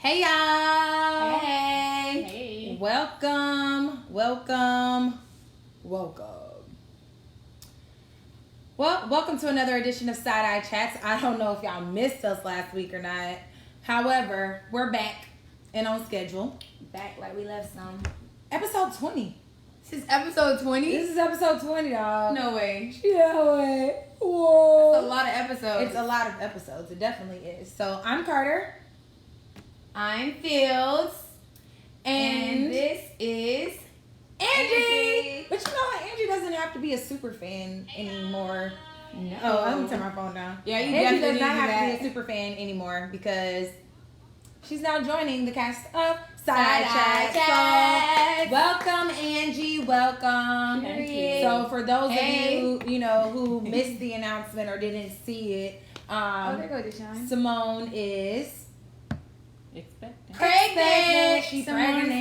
Hey y'all! Hey! Welcome. Well, welcome to another edition of Side Eye Chats. I don't know if y'all missed us last week or not. However, we're back and on schedule. Back like we left some. Episode 20. This is episode 20? This is episode 20, dog. No way. Yeah, way. Whoa. That's a lot of episodes. It's a lot of episodes. It definitely is. So, I'm Carter. I'm Fields. And this is Angie. But you know what? Angie doesn't have to be a super fan anymore. No. Oh, I'm gonna turn my phone down. Yeah, you Angie definitely does not need have that. to be a super fan anymore because she's now joining the cast of Side Eye Chat. Chats. So, welcome, Angie. Welcome. Thank you. So, for those Hey. of you who missed the announcement or didn't see it, Oh, there goes Deshaun. Simone is Expecting. Pregnant. She's Someone's pregnant.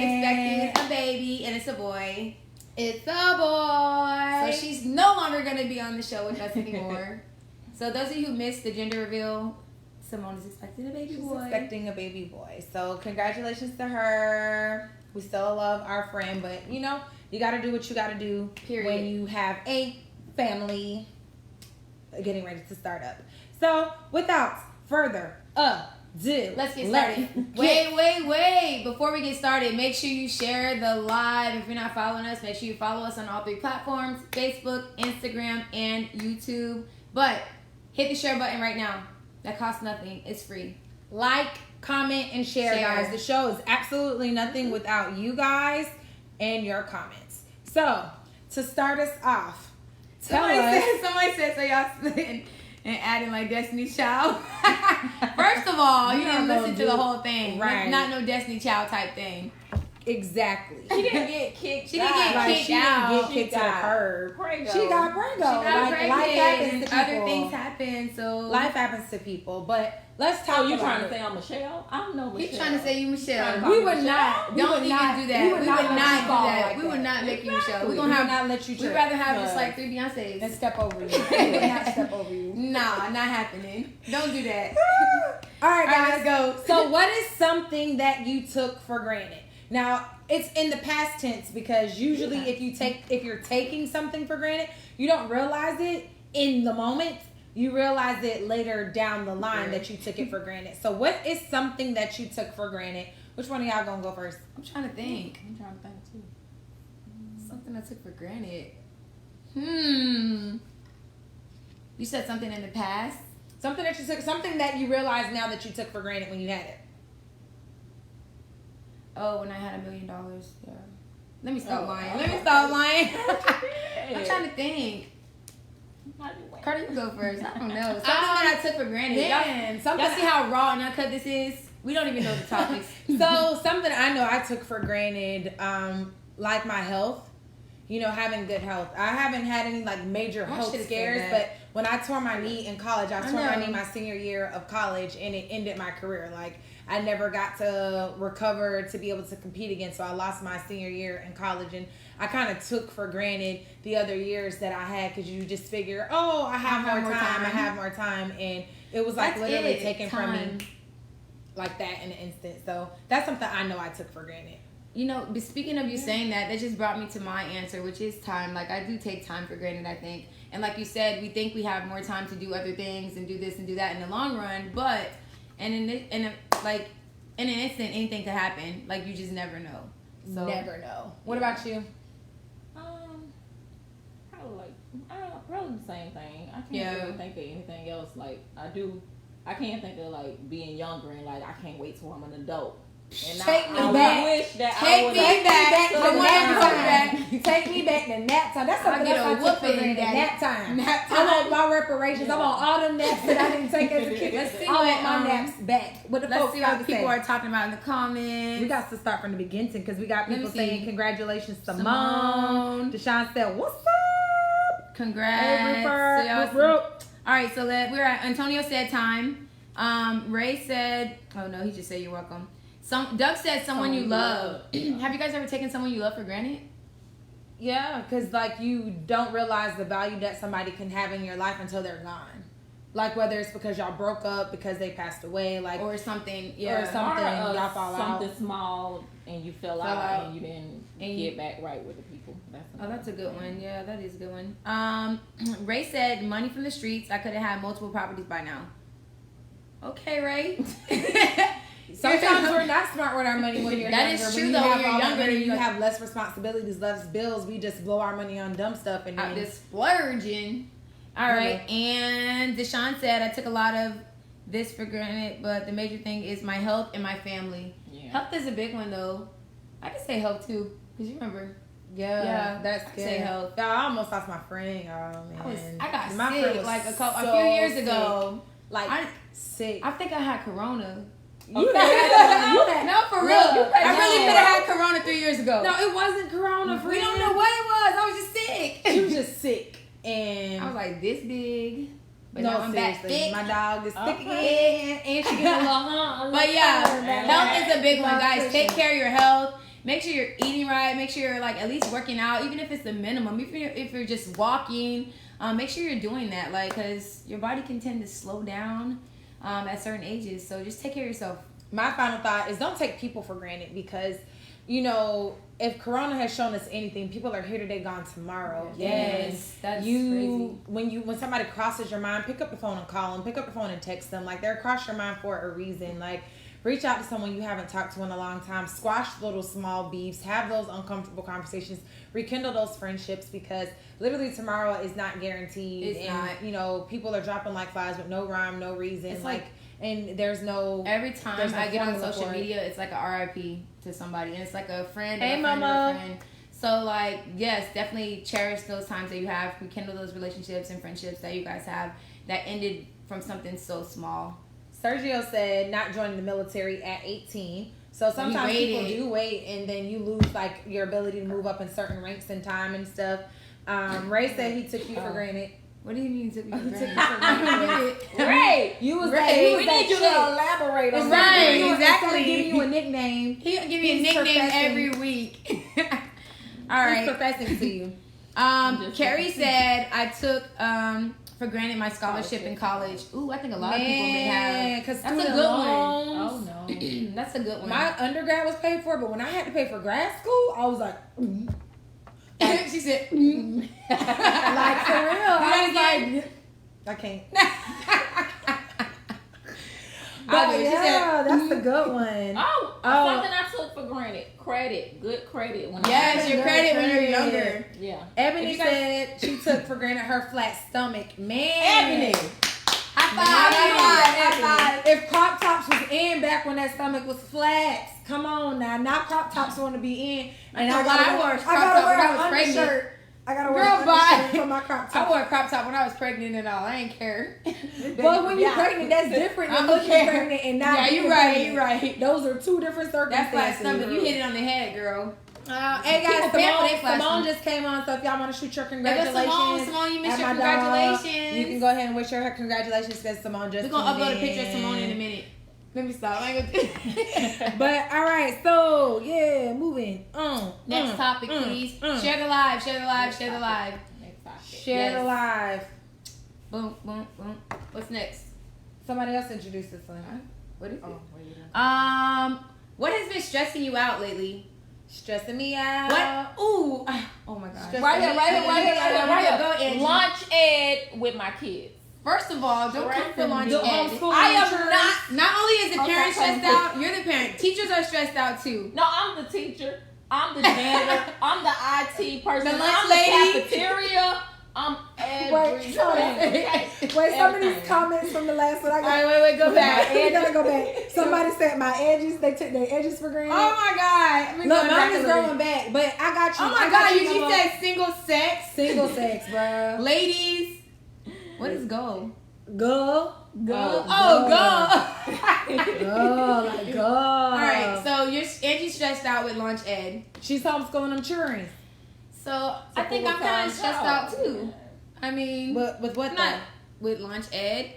expecting a baby, and it's a boy. It's a boy. So she's no longer going to be on the show with us anymore. So those of you who missed the gender reveal, Simone is expecting a baby She's boy. expecting a baby boy. So congratulations to her. We still love our friend, but you got to do what you got to do. Period. When you have a family getting ready to start up. So without further ado, Let's get started. Wait. Before we get started, make sure you share the live. If you're not following us, make sure you follow us on all three platforms: Facebook, Instagram, and YouTube. But hit the share button right now. That costs nothing. It's free. Like, comment, and share, Share. guys. The show is absolutely nothing without you guys and your comments. So to start us off, Somebody said so y'all sitting and adding like Destiny's Child. First of all, you didn't listen to the whole thing. Right. Not no Destiny Child type thing. exactly. She didn't get kicked. She didn't get Like, kicked she didn't out. get kicked to the curb. Prego. She got prego. She got Like, pregnant life happens and to people. other things happen. So Life happens to people, but let's talk Oh, you about trying to it. say I'm Michelle? I don't know Michelle. he's trying to say you Michelle. We would not. Don't even do that. We would not do that. Like We would not make you Michelle. We're We gonna would have. not let you. We'd trip. rather have just like 3 Beyoncés. and step over you. We would not step over you. Nah, not happening. Don't do that. All right, guys. Let's go. So, what is something that you took for granted? Now, it's in the past tense because usually, if you're taking something for granted, you don't realize it in the moment. You realize it later down the line that you took it for granted. So, what is something that you took for granted? Which one of y'all gonna go first? I'm trying to think. I'm trying to think too. Something I took for granted. You said something in the past. Something that you took, something that you realize now that you took for granted when you had it. Oh, when I had $1 million. Yeah. Let me stop lying. Oh. Let me stop lying. Hey. I'm trying to think. How you win? Carter, you go first. I don't know. Something that I took for granted. Man, something. Y'all see how raw and uncut this is? We don't even know the topics. So something I know I took for granted, like my health. Having good health. I haven't had any like major I health should've said scares, that. but when I tore my knee in college, I tore my know. knee my senior year of college, and it ended my career. Like I never got to recover to be able to compete again, so I lost my senior year in college, and I kind of took for granted the other years that I had because you just figure, oh, I have more time, I have more time, and it was like That's literally it. taken from Time. me like that in an instant. So that's something I know I took for granted. But speaking of you saying that just brought me to my answer, which is time. Like, I do take time for granted, I think. And like you said, we think we have more time to do other things and do this and do that in the long run. But, in an instant, anything could happen. Like, you just never know. So, Never know. What about you? Probably the same thing. I can't Yeah. really think of anything else. Like I can't think of like being younger and like I can't wait till I'm an adult. And Take me I back. wish that Take I was me like, back. to I want nap everybody time. Take me back to nap time. That's something I'll get else a I took for whooping, granted. Daddy. Nap time. Nap I want my reparations. I want all the naps that I didn't take as a kid. Let's see I want what, my naps back. What the Let's folks see got what to people say. are talking about in the comments. We got to start from the beginning because we got Let me people see. saying congratulations, Simone. Simone. Deshaun said, "What's up?" Congrats. So y'all- all right, so we're at Antonio said time. Ray said, oh no, he just said you're welcome. Doug said someone you love. Have you guys ever taken someone you love for granted? Yeah, because like you don't realize the value that somebody can have in your life until they're gone. Like whether it's because y'all broke up, because they passed away, like or something, or something, y'all fall out. Something small and you fell out and you didn't get back right with the people. That's a good one. Yeah, that is a good one. Ray said, money from the streets. I could have had multiple properties by now. Okay, Ray. Sometimes we're not smart with our money when you're younger. That is true, when though. When you're younger, you have less responsibilities, less bills. We just blow our money on dumb stuff and then just splurging. All right, and Deshaun said, I took a lot of this for granted, but the major thing is my health and my family. Yeah. Health is a big one, though. I can say health, too, because you remember. Yeah, that's good. Say health. Y'all, I almost lost my friend. Oh, man. I got sick like a few years ago. Like, sick. I think I had corona. You had no, for real. I really could have had corona 3 years ago. No, it wasn't corona. We don't know what it was. I was just sick. She was just sick. And I was like this big. But no, now I'm back thick. My dog is thick again. And she getting a little But yeah, health is a big one, guys. Take care of your health. Make sure you're eating right. Make sure you're like at least working out, even if it's the minimum. If you're just walking, make sure you're doing that. Like, because your body can tend to slow down at certain ages. So just take care of yourself. My final thought is don't take people for granted because, you know, if Corona has shown us anything, people are here today, gone tomorrow. Yes, that's crazy. When somebody crosses your mind, pick up the phone and call them. Pick up the phone and text them. Like, they're across your mind for a reason. Like, reach out to someone you haven't talked to in a long time. Squash little small beefs. Have those uncomfortable conversations. Rekindle those friendships because literally tomorrow is not guaranteed. It's not. You know, people are dropping like flies with no rhyme, no reason. It's like and there's no... Every time I get on social media, it's like a RIP to somebody. And it's like a friend. Hey, a mama. friend. So, like, yes, definitely cherish those times that you have. Rekindle those relationships and friendships that you guys have that ended from something so small. Sergio said not joining the military at 18. So sometimes people do wait and then you lose, like, your ability to move up in certain ranks in time and stuff. Ray said he took you for granted. What do you mean took me for granted? Ray, you was that. We need you to elaborate on that. Right, exactly. Giving you a nickname. He'll give me a nickname every week. All right. He's professing to you. Carrie said I took for granted my scholarship in college. Ooh, I think a lot of people may have. That's a good one. Oh no, that's a good one. My undergrad was paid for, but when I had to pay for grad school, I was like. She said, like for real. I was like, I can't. But yeah, that's a good one. Something I took for granted. Good credit. Yes, your credit when you're younger. Yeah. Ebony said she took for granted her flat stomach. Man. Ebony. High five. If crop tops was in back when that stomach was flat, come on now. Now crop tops want to be in. And I gotta wear an undershirt. I gotta wear an undershirt for my crop top. I wore a crop top when I was pregnant and all. I ain't care. But when you're pregnant, that's different than looking pregnant and not being pregnant. You're right. Those are two different circumstances. That's flat stomach. You hit it on the head, girl. Hey guys, Simone just came on, so if y'all want to shoot your congratulations, Simone, you missed your congratulations. You can go ahead and wish her congratulations because Simone just. We're gonna upload a picture of Simone in a minute. Let me stop. I ain't gonna But all right, so yeah, moving on. Next topic, please. Share the live. Share the live. Share the live. Next topic. Share the live. Boom, boom, boom. What's next? Somebody else introduced this one. What is it? What has been stressing you out lately? Stressing me out. What? Ooh. Oh my gosh. Right here. Go ahead. Lunch ed with my kids. First of all, don't come for lunch ed. I am not only is the parent stressed out, you're the parent. Teachers are stressed out too. No, I'm the teacher. I'm the janitor. I'm the IT person. The lunch I'm lady. the cafeteria. I'm everything. Wait, some of these comments from the last one. Wait, go back. You gotta go back. Somebody said my edges, they took their edges for granted. Oh my God. Look, mine is growing back, but I got you. Oh my God, you said single sex? Single sex, bro. Ladies. What is go? Go. Oh, go. Go, like go. All right, so Angie's stressed out with lunch ed. She's homeschooling them children. So I think I'm kind of stressed out too. I mean, but with what? Not with lunch ed.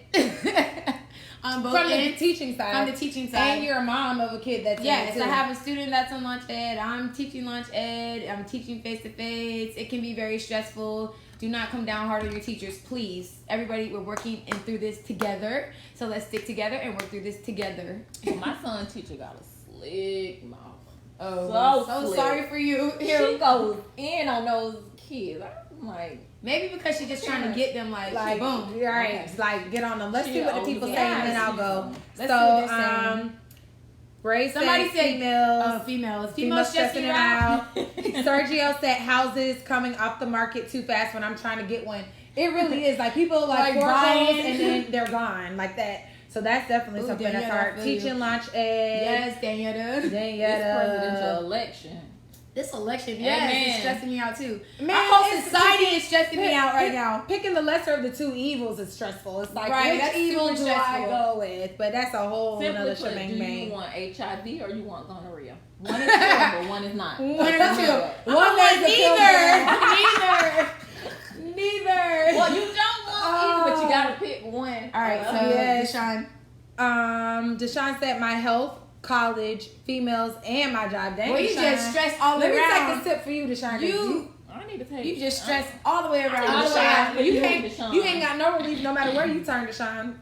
On both from ends. the teaching side. From the teaching side. And you're a mom of a kid that's yes. I have a student that's on lunch ed. I'm teaching lunch ed. I'm teaching face to face. It can be very stressful. Do not come down hard on your teachers, please. Everybody, we're working through this together. So let's stick together and work through this together. So my son's teacher got a slick mouth. Oh, so slick. sorry for you. She goes in on those kids. I'm like, maybe because she's just trying to get them like boom. Right. Okay. Like get on them. Let's She see what the owns people it. say and then I'll go. Let's see what they're So saying. Ray Somebody said said females. Females stressing it out. Sergio said houses coming off the market too fast when I'm trying to get one. It really is like people like foreclose buying. and then they're gone like that. So that's definitely Ooh, something that's Danielle, I hard. feel you. Teaching launch ed. Yes, Danielle. this presidential election. This election, Amen. is stressing me out too. Man, Our whole it's society is stressing me out right now. Picking the lesser of the two evils is stressful. It's like, Right, which that's evil super do I stressful. go with? But that's a whole Simply another put, shebang do bang. you want HIV or you want gonorrhea? One is terrible, one is not. One or One two. I One want is a pill neither. Neither. Well, you don't want either, but you gotta pick one. All right, so Yes. Deshaun. Deshaun said my health, college, females, and my job. Dang, Well, you Deshaun. just stressed all the Let way me around. take a sip for you, Deshaun. 'cause I need to take. You just stressed all the way around. All the way Deshaun. around. you Deshaun. you ain't got no relief no matter where you turn, Deshaun.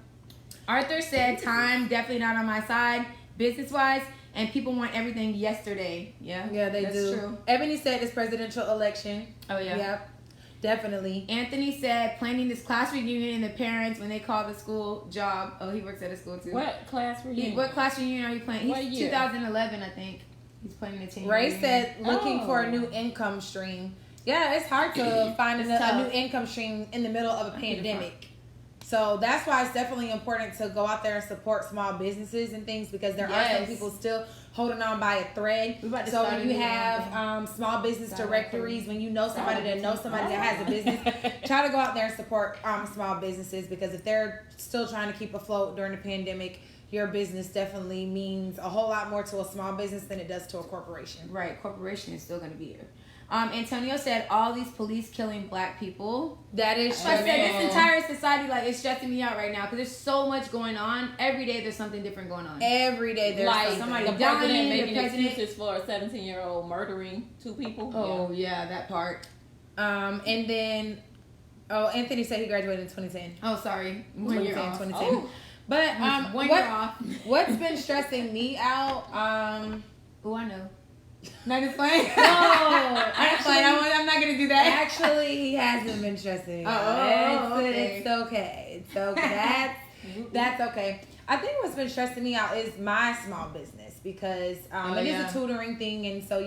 Arthur said time definitely not on my side, business wise, and people want everything yesterday. Yeah, Yeah, they that's do. True. Ebony said it's presidential election. Oh yeah. Yep, definitely. Anthony said planning this class reunion and the parents when they call the school job. Oh, he works at a school too. What class reunion? What class reunion are you planning? What He's year? 2011, I think. He's planning a 10-year Ray reunion. said looking Oh. for a new income stream. Yeah, it's hard to find It's a tough. new income stream in the middle of a I need to pandemic. So that's why it's definitely important to go out there and support small businesses and things because there are some Yes. people still holding on by a thread. We about to So start when a you new have thing. small business Start directories, when you know somebody that knows somebody that has a business, try to go out there and support small businesses because if they're still trying to keep afloat during the pandemic, your business definitely means a whole lot more to a small business than it does to a corporation. Right, corporation is still going to be here. Antonio said all these police killing black people. That is So I true. said this entire society like it's stressing me out right now because there's so much going on. Every day there's something different going on. Every day there's like somebody. the dying, president the making president- excuses for a 17-year-old murdering 2 people. Oh yeah, that part. And then, Anthony said he graduated in 2010. Oh sorry, 1 year 2010, off. 2010. Oh. But 1 year off. what's been stressing me out? Oh, I know. Not just playing. No, I'm playing. I'm not gonna do that. actually, he hasn't been stressing me out. okay. It's okay. It's okay. That's okay. I think what's been stressing me out is my small business because it is a tutoring thing, and so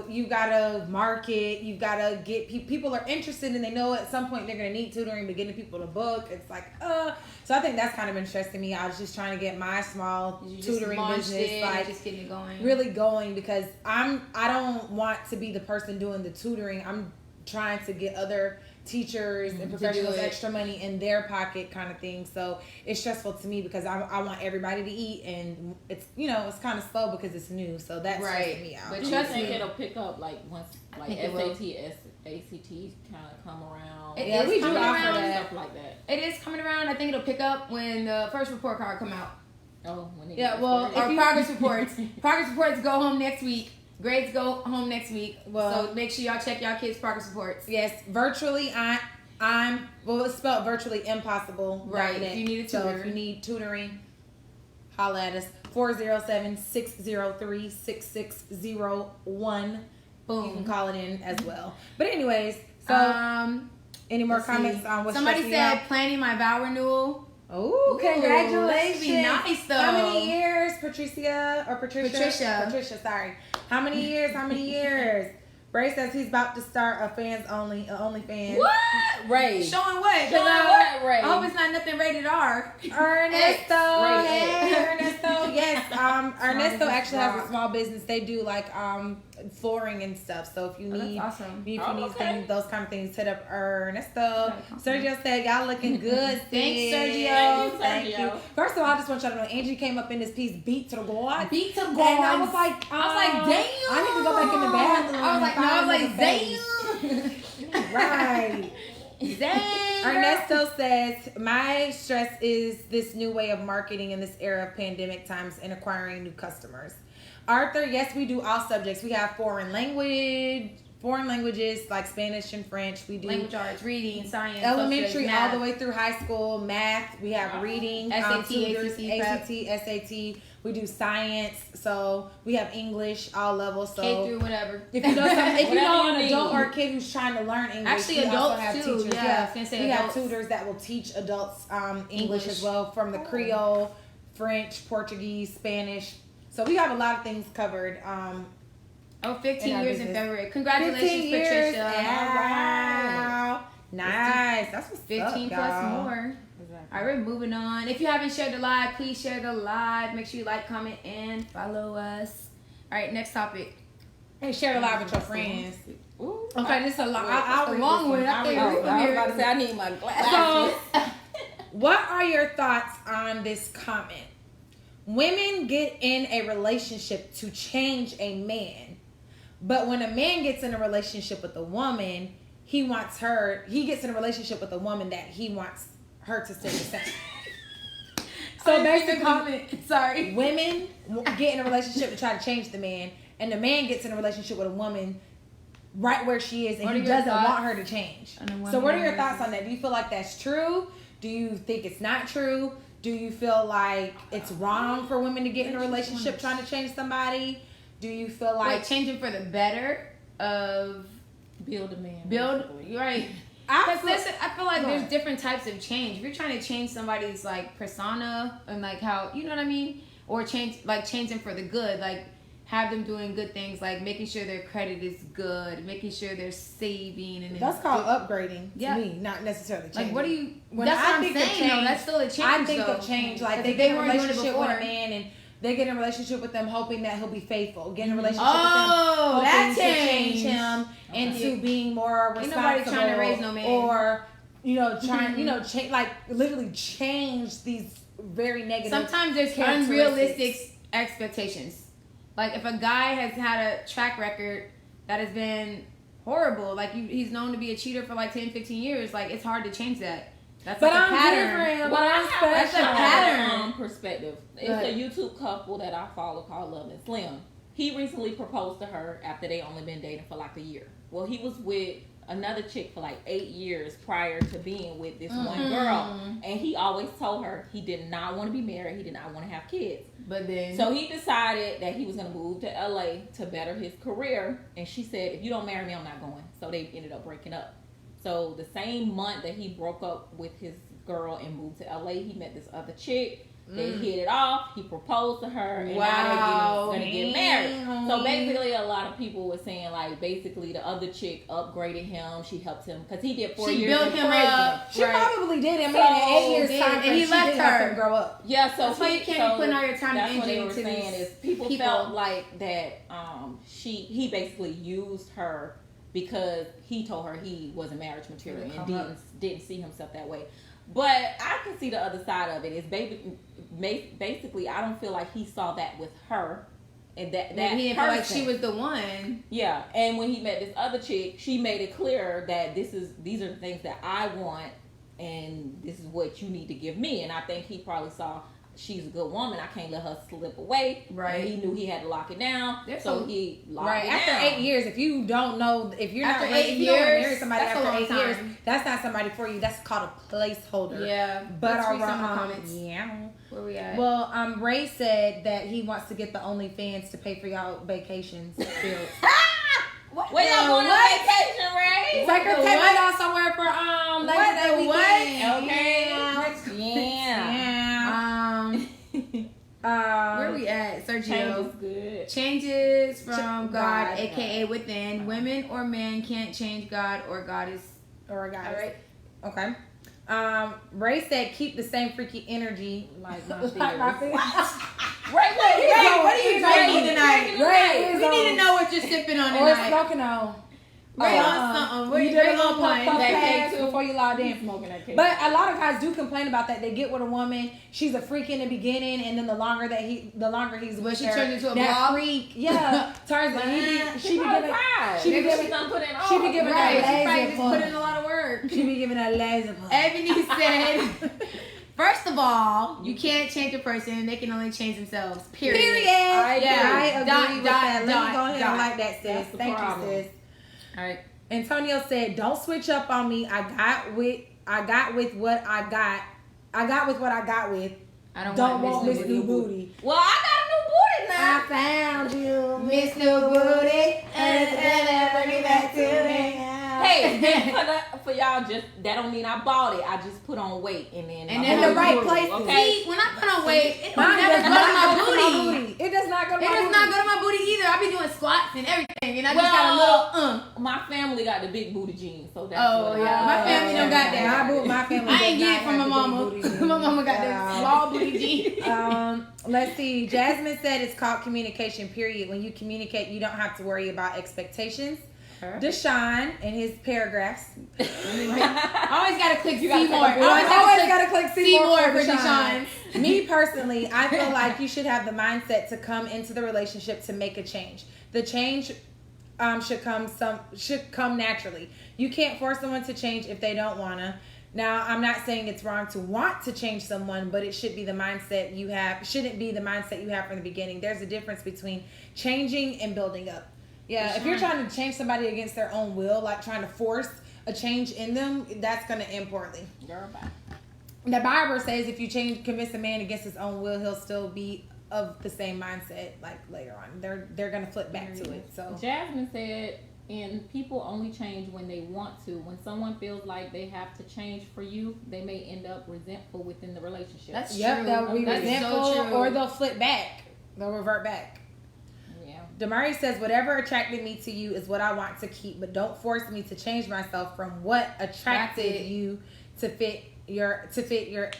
you gotta market, you gotta get people are interested, and they know at some point they're gonna need tutoring, but getting people to book, it's like So I think that's kind of been stressing me out. I was just trying to get my small tutoring business just getting it going. really going because I don't want to be the person doing the tutoring. I'm trying to get other teachers and professionals extra money in their pocket kind of thing. So it's stressful to me because I want everybody to eat and it's it's kind of slow because it's new. So that's stressing me out. But you think it'll pick up like once like SAT, ACT kind of come around? We do offer that. Stuff like that. It is coming around. I think it'll pick up when the first report card come out. Oh, when they Our progress reports. Progress reports go home next week. Grades go home next week. So make sure y'all check y'all kids' progress reports. Yes, virtually it's spelled virtually impossible. Right. If you need a tutor. So if you need tutoring, holla at us. 407-603-6601. Boom. You can call it in as well. But anyways, so any more comments on what's somebody stressing said you out? planning my vow renewal. Oh, congratulations. That should be nice though. How many years, Patricia? Patricia, sorry. How many years? Bray says he's about to start a OnlyFans. What? Ray. Showing what? Showing what, Ray? I hope it's not nothing rated R. Ernesto. Ray Hey, X. Ernesto. Yes. Ernesto business actually has rock. a small business. They do like flooring and stuff. So if you need That's awesome. if you Oh, need okay. things, those kind of things, hit up Ernesto. That's Sergio said y'all looking good. Thanks, Sergio. Thank you. First of all, I just want y'all to know Angie came up in this piece beat to the gourd. Beat to the And I was gourds. like, damn. I need to go back in the bathroom. I was like, no, I was like, damn. Right. Dang. Ernesto says, my stress is this new way of marketing in this era of pandemic times and acquiring new customers. Arthur, yes, we do all subjects. We have foreign language, foreign languages like Spanish and French. We do language arts, reading, science, elementary math. all the way through high school. Math. We have reading, SAT, tutors, ACT, SAT. We do science. So we have English all levels. So K through whatever. if you know something, if you know Whatever an you adult need. or a kid who's trying to learn English, Actually, we also adults have too. teachers. Yeah, I was gonna say we adults. have tutors that will teach adults English as English. well, from the Creole, French, Portuguese, Spanish. So we have a lot of things covered. 15 in our years in business. February. Congratulations, 15 years. Patricia. Wow. Nice. That's what's 15 up, plus y'all. more. All right, we're moving on. If you haven't shared the live, please share the live. Make sure you like, comment, and follow us. All right, next topic. And share the live with your friends. Ooh. Okay, this is a long. Wait, I'll read long this one. I I'll can't read read this I was about to say I need my glasses. So, what are your thoughts on this comment? Women get in a relationship to change a man, but when a man gets in a relationship with a woman, he gets in a relationship with a woman that he wants her to stay the same. So basically, Sorry. women get in a relationship to try to change the man, and the man gets in a relationship with a woman right where she is, and What he are your doesn't thoughts want her to change. on the woman So what are your versus- thoughts on that? Do you feel like that's true? Do you think it's not true? Do you feel like it's wrong for women to get in a relationship trying to change somebody? Do you feel like Like changing for the better of Build a man. build? basically. You're right. I Because feel, I feel like Go there's ahead. different types of change. If you're trying to change somebody's like persona and like how, you know what I mean, or change them for the good, like have them doing good things, like making sure their credit is good, making sure they're saving, and that's called upgrading Yeah. to me, not necessarily changing. like what do you? When that's I what I'm think of saying. No, change, that's still a change. I think though. of change, like 'Cause they if get in a weren't doing it relationship with a before- man and they get in a relationship with them hoping that he'll be faithful. Get in a relationship Oh, with them hoping that to change change. him into being more Ain't responsible. nobody trying to raise no man. Or, change, like literally change these very negative. Sometimes there's characteristics. unrealistic expectations. Like if a guy has had a track record that has been horrible, like he's known to be a cheater for like 10, 15 years, like it's hard to change that. That's But like a I'm pattern. different. Well, I I'm have That's a special. pattern. Perspective. It's Go a ahead. YouTube couple that I follow called Love and Slim. He recently proposed to her after they only been dating for like a year. Well, he was with another chick for like 8 years prior to being with this one girl, and he always told her he did not want to be married. He did not want to have kids. But then So he decided that he was going to move to LA to better his career. And she said, if you don't marry me, I'm not going. So they ended up breaking up. So the same month that he broke up with his girl and moved to LA, he met this other chick. They hit it off. He proposed to her. And now they're going to get married. So basically, a lot of people were saying, like, basically the other chick upgraded him. She helped him because he did 4 she years built in him prison. up. She Right. probably did. I mean, So, in 8 years did, time, and frame, he she left did help her. him grow up. Yeah, so That's why you can't be putting all your time and that's what they energy were into saying these is people felt like that he basically used her because he told her he wasn't marriage material and didn't see himself that way. But I can see the other side of it. Is basically I don't feel like he saw that with her, and that Maybe he didn't feel like person. she was the one. Yeah, and when he met this other chick, she made it clear that these are the things that I want, and this is what you need to give me. And I think he probably saw she's a good woman. I can't let her slip away. Right. And he knew he had to lock it down, There's so some- he locked Right. it After down. 8 years, if you don't know, if you're After not ready, 8 if you don't want to years, marry somebody that's a after long 8 years, time. that's not somebody for you. That's called a placeholder. Yeah. But Let's read some of the our comments. yeah. Where we at? Well, Ray said that he wants to get the OnlyFans to pay for y'all vacations bills. Where y'all going on vacation, Ray? Take her, The take what? y'all somewhere for Labor Day What? weekend. Okay. Yeah. Where we at, Change Sergio? is good. Changes from God, God. aka within. Women or men can't change God, or God is. Or guys. All right. Okay. Ray said keep the same freaky energy Like my like fears. my Ray, What are you He's drinking on- tonight? Ray is We need on- to know what you're sipping on or tonight. smoking on. Ray on something. You Ray did a on little one. puff That pass cake too. before you logged in. Smoking that cake. But a lot of guys do complain about that. They get with a woman, she's a freak in the beginning, and then the longer he's But with she her, turns into a that blob? freak, yeah, turns out she be probably giving, cried. she be Maybe giving, she done put in all she be giving Right. She that probably lazy just put in a puff. lot of work. She be giving that lazy puff. Ebony said, first of all, you can't change a person. They can only change themselves. Period. I Yeah. agree Dot, with dot, that. Let dot, me go ahead dot. and like that, sis. That's the Thank problem. you, sis. All right. Antonio said, "Don't switch up on me. I got with what I got. I got with what I got with. I don't want Miss New Booty. Well, I got a new booty now. I found you, Miss New Booty, and bring it back to me. Hey, for y'all, just that don't mean I bought it. I just put on weight and then in the right place. Okay. See, when I put on weight, it Mine never does go to not my go to my booty. booty. It does not go to It my does booty. not go to my booty either. I be doing squats and everything, and I just got a little My family got the big booty jeans, so that's Oh what yeah, my family don't got that. My family. I ain't get it from my mama. My mama got the small booty jeans. Let's see. Jasmine said it's called communication. Period. When you communicate, you don't have to worry about expectations. Deshaun in his paragraphs. Always gotta click see gotta more. take a break. Always gotta click see more for Deshaun. Me personally, I feel like you should have the mindset to come into the relationship to make a change. The change should come naturally. You can't force someone to change if they don't wanna. Now, I'm not saying it's wrong to want to change someone, but it should be the mindset you have. Shouldn't be the mindset you have from the beginning. There's a difference between changing and building up. Yeah, if you're trying to change somebody against their own will, like trying to force a change in them, that's going to end poorly. Girl, bye. The Bible says if you convince a man against his own will, he'll still be of the same mindset like later on. They're going to flip back to it. So Jasmine said, and people only change when they want to. When someone feels like they have to change for you, they may end up resentful within the relationship. That's yep, true. they'll be That's resentful so true. or they'll flip back. They'll revert back. Damari says, whatever attracted me to you is what I want to keep, but don't force me to change myself from what attracted you to fit your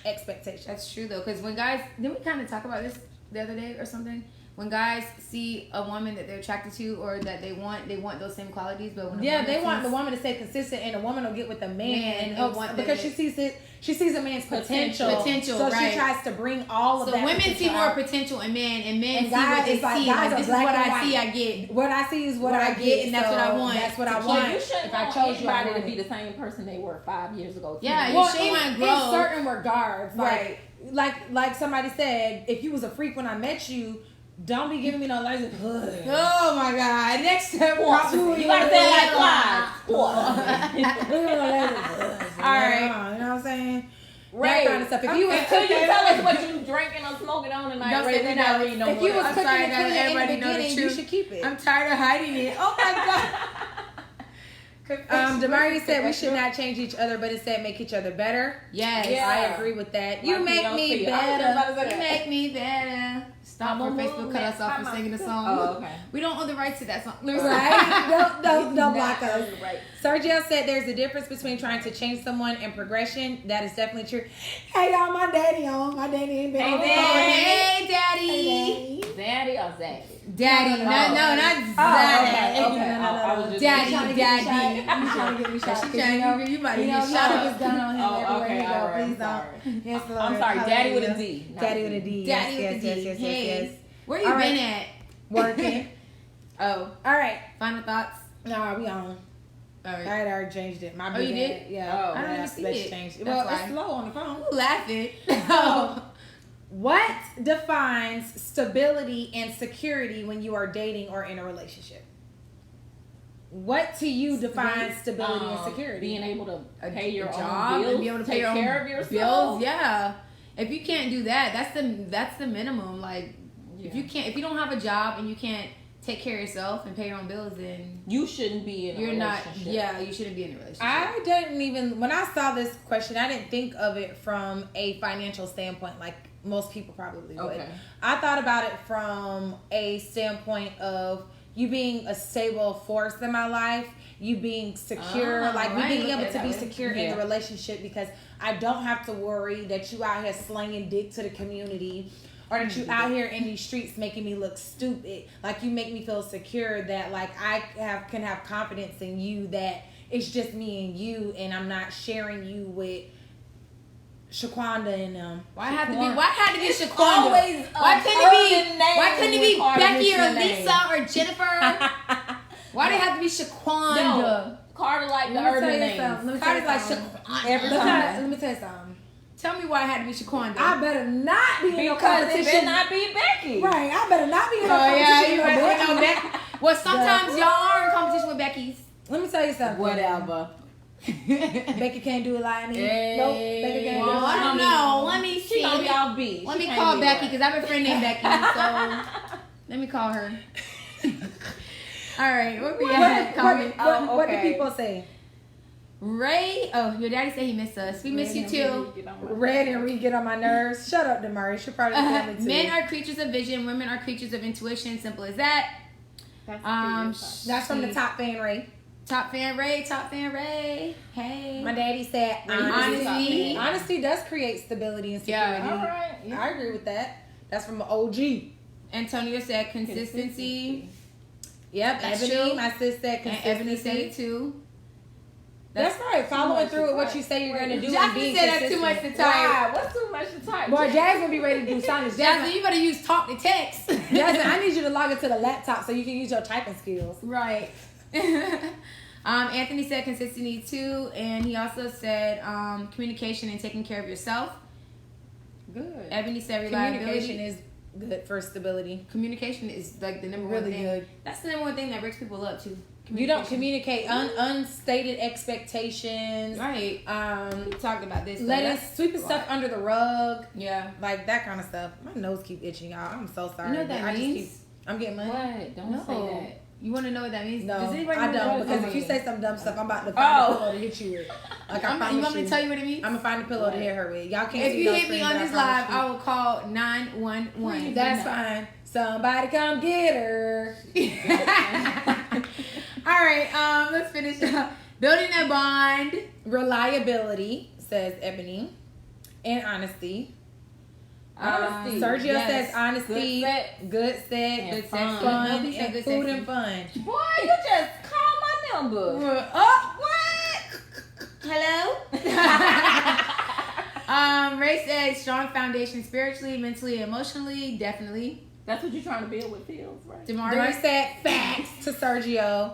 expectations. That's true though, because when guys, didn't we kind of talk about this the other day or something? When guys see a woman that they're attracted to or that they want those same qualities, but when they want the woman to stay consistent, and the woman will get with the man because she sees a man's potential. So right. she tries to bring all of that. So women see more potential in men, and men see what they see. Guys this is what I see, I get. What I see is what I get, and that's what I want. That's what I want. You shouldn't want anybody to be the same person they were 5 years ago. Yeah, well, you should want to grow. In certain regards, right? Like somebody said, if you was a freak when I met you, don't be giving me no lies. Oh my God! Next step, you gotta say it like flies. All right, you know what I'm saying? Right. That kind of stuff. If you was until you tell us what you drinking or smoking on tonight, Don't say we not reading no more. If you was cooking sorry, and cleaning in the everybody know the beginning, you truth. should keep it. I'm tired of hiding it. Oh my God. Damari said we should not change each other, but instead make each other better. Yes, I agree with that. You make me better. You make me better. Stop or Facebook cut us off for singing the song. Oh, okay. We don't own the rights to that song. Right? Don't block us. Right. Sergio said there's a difference between trying to change someone and progression. That is definitely true. Hey y'all, my daddy ain't been on. Hey daddy. Daddy or Zaddy? Daddy. No, not Okay. Zaddy. Daddy. You trying to get me shot. You might You get know, shot. shot is done on him everywhere you go. Right, Please don't. Yes, Lord. I'm sorry, Daddy with a D. Daddy with a D. Daddy Yes, with yes, the D. yes, Hey. yes, yes. Where you All been right. at? Working. Oh, All right. final thoughts. No, we on. All right. I had already changed it. My Oh, you bad. did? Yeah. Oh. I don't even see let's it. change it. That's Well, why. it's low on the phone. Who laughing? What defines stability and security when you are dating or in a relationship? What to you defines stability and security? Being able to pay your job own bills, and be able to take pay your care own of yourself. bills. Yeah. If you can't do that, that's the minimum. Like, if you don't have a job and you can't take care of yourself and pay your own bills, then you shouldn't be in a relationship. You shouldn't be in a relationship. I didn't even, when I saw this question, I didn't think of it from a financial standpoint like most people probably would. Okay. I thought about it from a standpoint of you being a stable force in my life, you being secure, like me being able to be secure in the relationship because I don't have to worry that you out here slanging dick to the community or that you out here in these streets making me look stupid. Like you make me feel secure that like I can have confidence in you that it's just me and you and I'm not sharing you with Shaquanda and them. Why had to be Shaquanda? Always Why couldn't it be Becky or Lisa or Jennifer? Why did it have to be Shaquanda? No, Carter like the urban names. Carter's like Shaquanda. Every time. Let me tell you something. Tell me why it had to be Shaquanda. I better not be in no Because it competition. better not be Becky. Right, I better not be in no Oh competition. yeah, you with better Becky. know Becky. Well, sometimes y'all are in competition with Becky's. Let me tell you something. Whatever. Becky can't do it like me. Nope. Becky can't do it Well, like I don't me. know. Let me see. She on y'all beat. Let me call Becky because I have a friend named Becky. So let me call her. All right, where we at? What do people say? Ray, your daddy said he missed us. We miss you too. Red and Reed get on my nerves. Shut up, Demari. She'll probably family too. Men are creatures of vision. Women are creatures of intuition. Simple as that. That's from the top fan Ray. Top fan Ray. Hey. My daddy said Honesty. Honesty does create stability and security. Yeah. All right. Yeah. I agree with that. That's from an OG. Antonio said consistency. Yep. That's Ebony, true. my sis said And consistency. Ebony said it too. That's right. Following through with what you say you're going to do. Jasmine and being said that's too much to type. Right. What's too much to type? Boy, Jasmine be ready to do something. Jasmine, you better use talk to text. Jasmine, I need you to log into the laptop so you can use your typing skills. Right. Anthony said consistency too, and he also said communication and taking care of yourself. Good. Ebony said reliability. Communication is good for stability. Communication is like the number Really one thing. good. That's the number one thing that breaks people up too. You don't communicate unstated expectations. Right. We talked about this. Sweeping stuff under the rug. Yeah. Like that kind of stuff. My nose keep itching, y'all. I'm so sorry. You know what that means? I'm getting money. What? Don't say that. You want to know what that means? No, Does anybody I know don't. what Because that if you means? say some dumb stuff, I'm about to find a pillow to hit you with. Like I promise you want me to tell you what it means? I'm gonna find a pillow to hit her with. Y'all can't. If see you no hit me screen, on but this promise live, I will call 911. That's fine. Somebody come get her. All right, let's finish up. Building a bond. Reliability, says Ebony, and honesty. Honesty. Sergio Yes. says honesty, good sex, And fun. fun, Nobody said and good food sex. and fun. Boy, you just call my number. What? Hello? Ray said strong foundation spiritually, mentally, emotionally, definitely. That's what you're trying to build with Fields, right? Demari said facts to Sergio.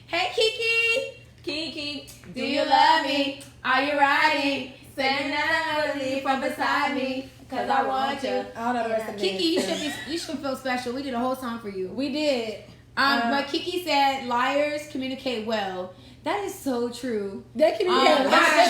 Hey Kiki, Kiki, do you love me? Are you riding? Say another leave from beside me, 'cause I want you. I don't know the rest of the Kiki, you should feel special. We did a whole song for you. We did. But Kiki said liars communicate well. That is so true. They communicate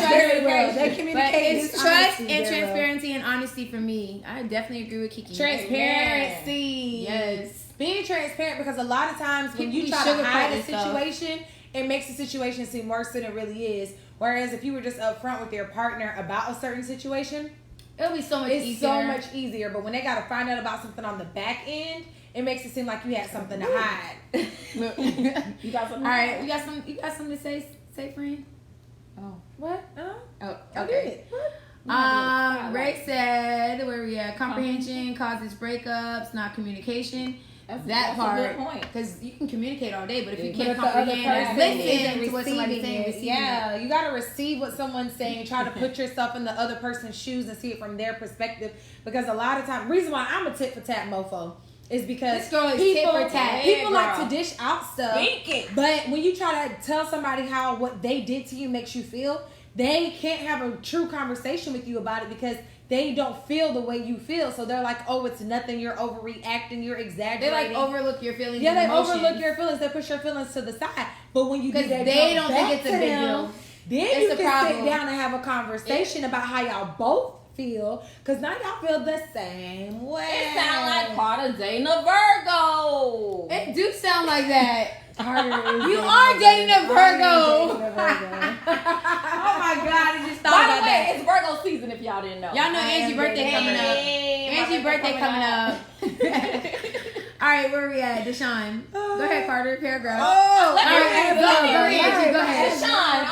very well. They But communicate it's with trust honesty and very well. transparency and honesty for me. I definitely agree with Kiki. Transparency. Yes. Being transparent, because a lot of times when you People try to sugarcoat hide a this stuff. situation, it makes the situation seem worse than it really is. Whereas if you were just upfront with your partner about a certain situation, It'll be so much it's easier. so much easier. But when they gotta find out about something on the back end, it makes it seem like you had something to hide. you got something? All right, you got something to say, friend? Oh. What? Oh, I okay. did. What? Ray said, where we at? Comprehension causes breakups, not communication. That's a part. good point. Because you can communicate all day, but if you But can't if the other comprehend or person listen isn't to what somebody's receiving saying, it, receiving yeah, it. you gotta receive what someone's saying. Try to put yourself in the other person's shoes and see it from their perspective. Because a lot of times, reason why I'm a tit for tat mofo is because This girl is people, tit for tat. people Yeah, like girl. to dish out stuff. Speak it. But when you try to tell somebody how what they did to you makes you feel, they can't have a true conversation with you about it because they don't feel the way you feel. So they're like, oh, it's nothing. You're overreacting. You're They exaggerating. like overlook your feelings. Yeah, and they emotions. overlook your feelings. They push your feelings to the side. But when you do Because that, they jump don't think back it's a to big them, deal. Then It's you a can problem. sit down and have a conversation about how y'all both feel. Because now y'all feel the same way. It sound like Carter dating a Virgo. It do sound like that. You You are dating a Virgo. Oh my God, I just thought By about the way, that. it's Virgo season if y'all didn't know. Y'all know Angie's birthday coming up. Angie's birthday coming up. All right, where we at? Deshaun. Go ahead, Carter. Paragraph. Oh, Let me All read right, it. Let me go read ahead. it. Go ahead. Deshaun,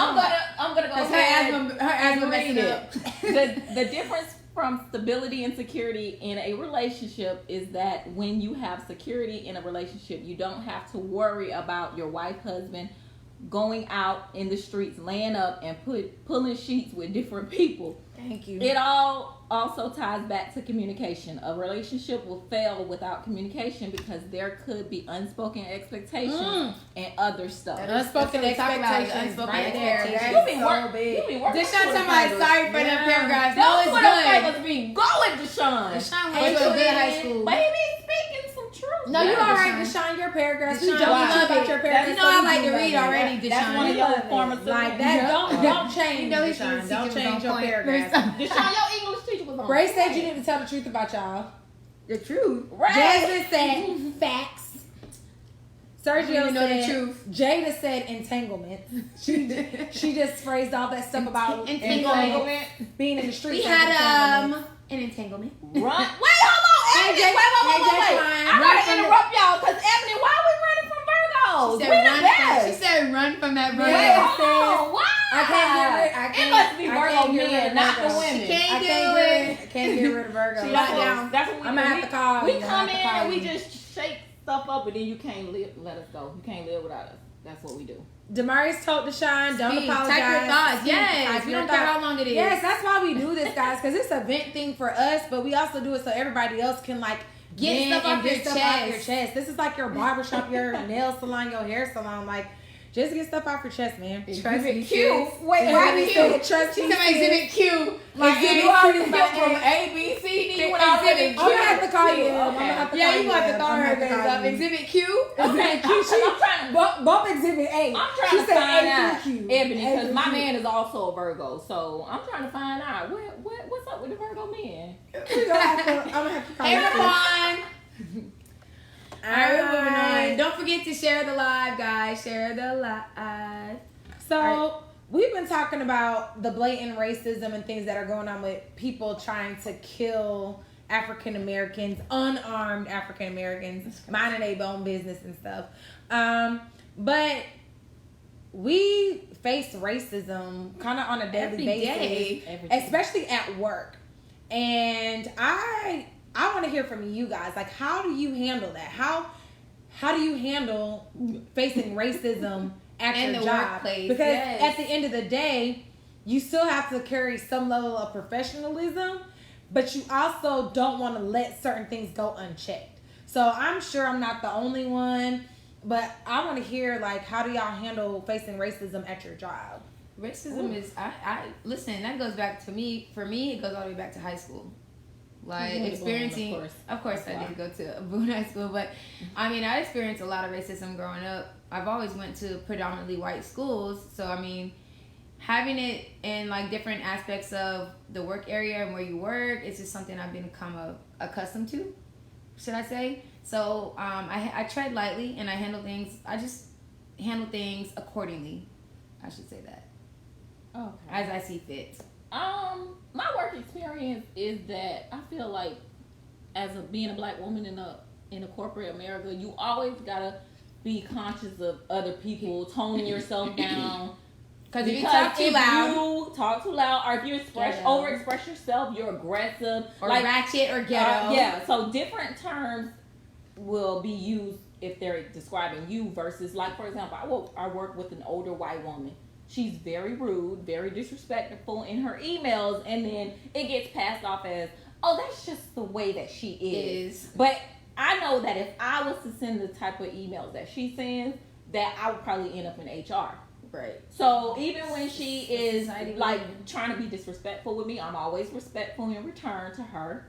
I'm gonna go Because ahead. her asthma and messing read up. it. The difference from stability and security in a relationship is that when you have security in a relationship, you don't have to worry about your wife, husband going out in the streets, laying up and pulling sheets with different people. Thank you. It all also ties back to communication. A relationship will fail without communication because there could be unspoken expectations and other stuff. Unspoken That's what we talk about, expectations unspoken right there. expectations. That's You be so work- big. you be working Deshaun with talking about the sorry for Yeah. them paragraphs. Those No, Twitter it's good. favors be going, Deshaun. Deshaun went to a good high school. Baby, speaking some truth. No, you all right, Deshaun. Deshaun, your paragraphs. Deshaun, We don't love about it. your paragraphs. You know I like to so we read love it. already, That's Deshaun. one of We your love it. former Like that. Don't change. You know his Deshaun. English Don't teacher was change on your point. paragraphs. Deshaun, your English teacher was on. Bray said point. you need to tell the truth about y'all. The truth. Right. Jasmine said facts. Sergio You know the said truth. Jada said entanglement. She just phrased all that stuff about Entanglement. being in the streets. We like had entanglement. an entanglement. Wait, hold on, Hey, Ebony. Jay- Wait. Jay I Klein, run gotta from interrupt y'all because Ebony, why are we running from Virgos? She said, We're the run best. she said run from that Yeah. Virgo. Wait, hold on. Why? I can't get rid. I It can't, must be I Virgo can't get rid men, of not the Virgos. women. She can't I do can't get rid of Virgo. She That's locked what, down. that's what we I'ma do. have to call We you. I'ma come have to in call and we you. just shake stuff up, and then you can't let us go. You can't live without us. That's what we do. Damaris told Deshaun, don't Speak. apologize. Type your thoughts. Speak. Yes. Type We your don't care thoughts. how long it is. Yes, that's why we do this, guys, because it's a vent thing for us, but we also do it so everybody else can like Get vent stuff and off get your stuff chest. off your chest. This is like your barbershop, your nail salon, your hair salon. Like, just get stuff off your chest, man. Trust me, Q. kids. Wait, why Exhibit Q? said, trust She me, said sis. exhibit Q. Like, Exhibit you already Q skipped by from A. A, B, C, D. When Exhibit I already I'm gonna have to call you. Okay. I'm gonna have to Yeah, call you you. gonna have to throw I'm her gonna have to things call up. you. Exhibit Q. Okay, I'm trying to. bump exhibit A. I'm trying She to said find A out, through Q. Ebony, A because through my Q. man is also a Virgo, so I'm trying to find out what's up with the Virgo men. I'm gonna have to call Hey, you. everyone. All right, we're moving on. Don't forget to share the live, guys. Share the live. So we've been talking about the blatant racism and things that are going on with people trying to kill African Americans, unarmed African Americans, minding their own business and stuff. But we face racism kind of on a daily Every basis, day. Every day. especially at work. And I want to hear from you guys. Like, how do you handle that? How do you handle facing racism at In your the job? workplace, Because yes. at the end of the day, you still have to carry some level of professionalism, but you also don't want to let certain things go unchecked. So I'm sure I'm not the only one, but I want to hear, like, how do y'all handle facing racism at your job? Racism is I listen, that goes back to me. For me, it goes all the way back to high school. Like You went to experiencing, Boone, of course I did go to Boone High School, but I mean I experienced a lot of racism growing up. I've always went to predominantly white schools, so I mean having it in like different aspects of the work area and where you work, it's just something I've become accustomed to, should I say? So I tread lightly and I handle things. I just handle things accordingly. I should say that. Okay. As I see fit. My work experience is that I feel like as being a black woman in a corporate America, you always gotta be conscious of other people, toning yourself down. Because if you talk too loud, or if you overexpress yourself, you're aggressive, or ratchet or ghetto. Yeah, so different terms will be used if they're describing you versus, like, for example, I work with an older white woman. She's very rude, very disrespectful in her emails, and then it gets passed off as, oh, that's just the way that she is. But I know that if I was to send the type of emails that she sends, that I would probably end up in HR. Right. So even when she is Society like women. trying to be disrespectful with me, I'm always respectful in return to her.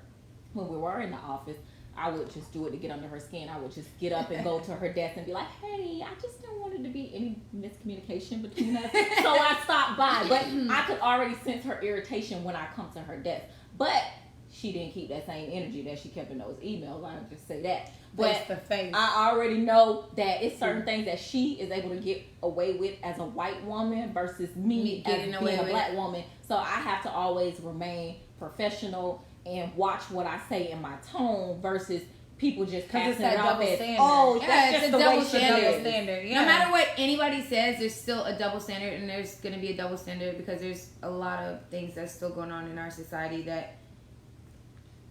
When we were in the office, I would just do it to get under her skin. I would just get up and go to her desk and be like, hey, I just don't want it to be any miscommunication between us. So I stopped by. But I could already sense her irritation when I come to her desk. But she didn't keep that same energy that she kept in those emails. I'll just say that. But face. I already know that it's certain things that she is able to get away with as a white woman versus me as getting being away a with black woman. So I have to always remain professional and watch what I say in my tone versus people just Because it's passing it that off double as, standard. oh, Yeah, that's it's just a the way double she standard. is. standard. Yeah. No matter what anybody says, there's still a double standard, and there's going to be a double standard because there's a lot of things that's still going on in our society that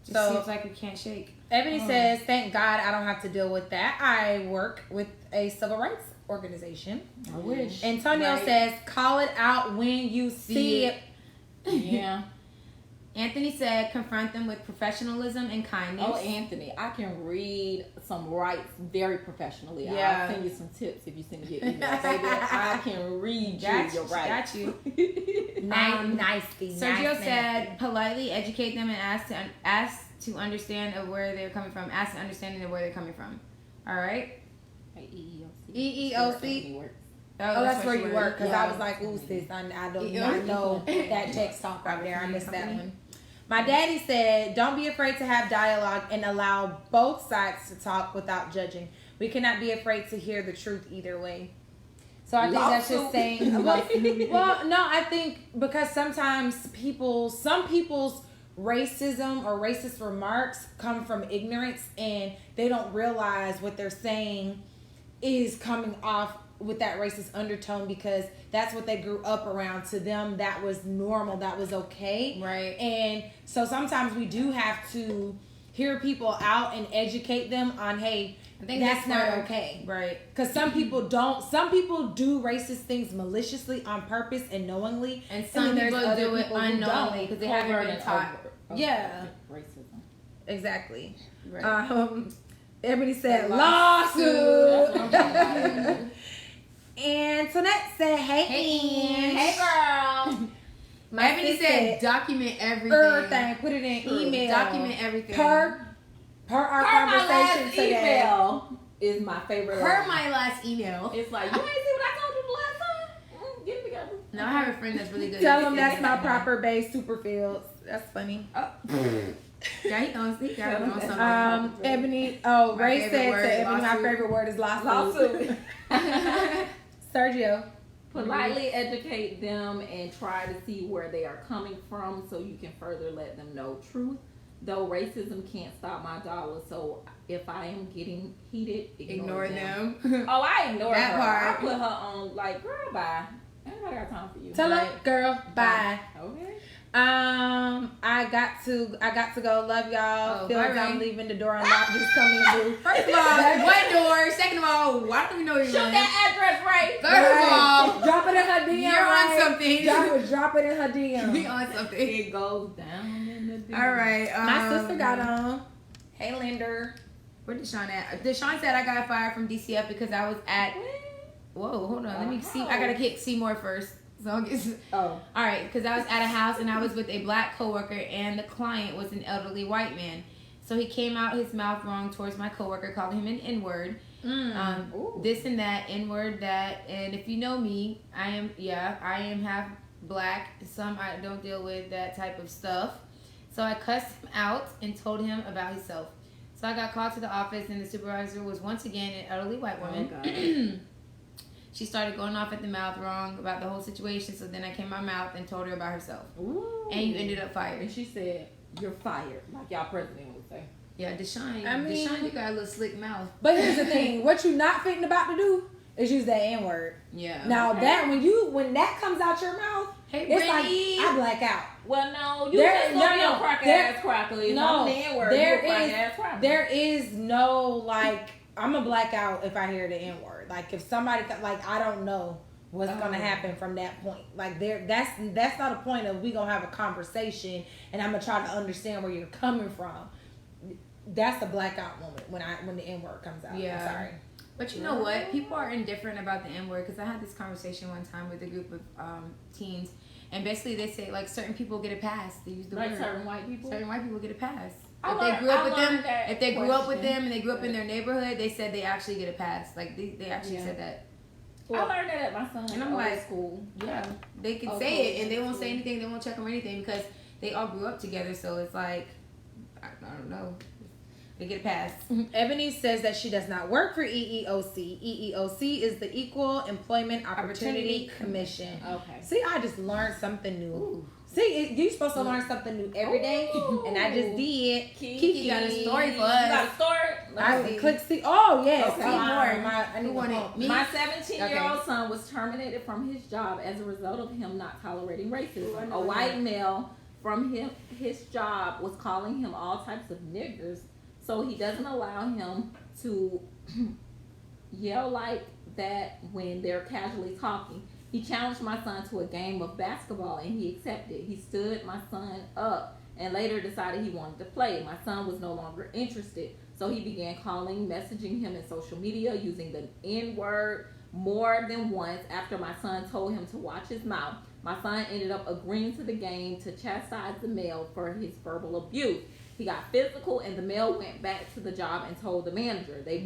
just seems like we can't shake. Ebony says, thank God I don't have to deal with that. I work with a civil rights organization. I wish. Antonio Right. says, call it out when you see it. Yeah. Anthony said, confront them with professionalism and kindness. Oh, Anthony, I can read some rights very professionally. Yeah. I'll send you some tips if you send me your email, baby. I can read your rights. Got you. Nicely. Sergio nice, said, politely educate them and ask to understand of where they're coming from. Ask the understanding of where they're coming from. All right. Like EEOC. EEOC. Oh, that's where you work. Because Yeah. I was like, ooh, sis, I do not know that text talk right there. I missed that one. My daddy said, don't be afraid to have dialogue and allow both sides to talk without judging. We cannot be afraid to hear the truth either way. So I think that's just saying, well, no, I think because sometimes some people's racism or racist remarks come from ignorance and they don't realize what they're saying is coming off with that racist undertone because that's what they grew up around. To them, that was normal, that was okay. Right. And so sometimes we do have to hear people out and educate them on, hey, I think that's not okay. Right. Because some people do racist things maliciously on purpose and knowingly. And some people do it unknowingly because they haven't been taught. Yeah. Racism. Exactly. Right. Everybody said lawsuit. And Tonette said, Hey girl. Ebony said document everything. Everything. Put it in email. Document everything. Per our conversation today. Email is my favorite. My last email. It's like, you ain't see what I told you the last time? Get it together. No, I have a friend that's really good. Tell them that's not proper base Superfields. That's funny. Oh. Yeah, he got it on something. Ebony. Ray said to Ebony, my favorite word is lawsuit. Sergio. Politely educate them and try to see where they are coming from so you can further let them know truth. Though racism can't stop my dollar, so if I am getting heated, ignore them. Oh, I ignore that her. part. I put her on like, girl, bye. I ain't got time for you. Tell her, girl, bye. Okay. I got to go. Love y'all. Feel like I'm leaving the door unlocked. Just come in, boo. First of all, what door? Second of all, why don't we know you're Shoot that address right. Third of all, drop it in her DM. You're on something. Drop it in her DM. Be on something. It goes down in the DM. All right. My sister got on. Hey, Linder. Where Deshaun at? Deshaun said I got fired from DCF because I was at. Whoa, hold on. Let me see. I gotta hit Seymour first. So I'll get. Oh. All right, because I was at a house and I was with a black coworker and the client was an elderly white man. So he came out his mouth wrong towards my coworker, calling him an N-word. This and that, N-word, that. And if you know me, I am half black. Some I don't deal with that type of stuff. So I cussed him out and told him about himself. So I got called to the office and the supervisor was once again an elderly white woman. Oh, She started going off at the mouth wrong about the whole situation. So then I came my mouth and told her about herself. Ooh. And you ended up fired. And she said, you're fired, like y'all president would say. Yeah, Deshaun, Mean, Deshaun, you got a little slick mouth. But here's the thing: what you not fitting about to do is use that N word. Yeah. Now that when that comes out your mouth, hey, it's Brittany. like I black out. Well, no, you just gonna be a crack ass cracker. No, There is no like I'm a blackout if I hear the N word. Like if somebody like I don't know what's gonna happen from that point. Like that's not a point of we gonna have a conversation and I'm gonna try to understand where you're coming from. That's the blackout moment when the N word comes out. Yeah. I'm sorry. But you know what? People are indifferent about the N word because I had this conversation one time with a group of teens, and basically they say like certain people get a pass. They use the like word. Certain white people get a pass. If they grew up with them and they grew up in their neighborhood, they said they actually get a pass. Like they actually said that. I learned that at my son's and I'm like, school. Yeah, they can say it and they won't say anything. They won't check them or anything because they all grew up together. So it's like, I don't know. They get a pass. Ebony says that she does not work for EEOC. EEOC is the Equal Employment Opportunity Commission. Okay. See, I just learned something new. Ooh. See, you're supposed to learn something new every day, and I just did. Kiki got a story for us. You got a story? I click see. Oh yes, Okay. see more. I need one. My 17-year-old son was terminated from his job as a result of him not tolerating racism. A white male from his job was calling him all types of niggers, so he doesn't allow him to yell like that when they're casually talking. He challenged my son to a game of basketball and he accepted. He stood my son up and later decided he wanted to play. My son was no longer interested, so he began messaging him in social media using the N-word more than once after my son told him to watch his mouth. My son ended up agreeing to the game to chastise the male for his verbal abuse. He got physical, and the male went back to the job and told the manager. They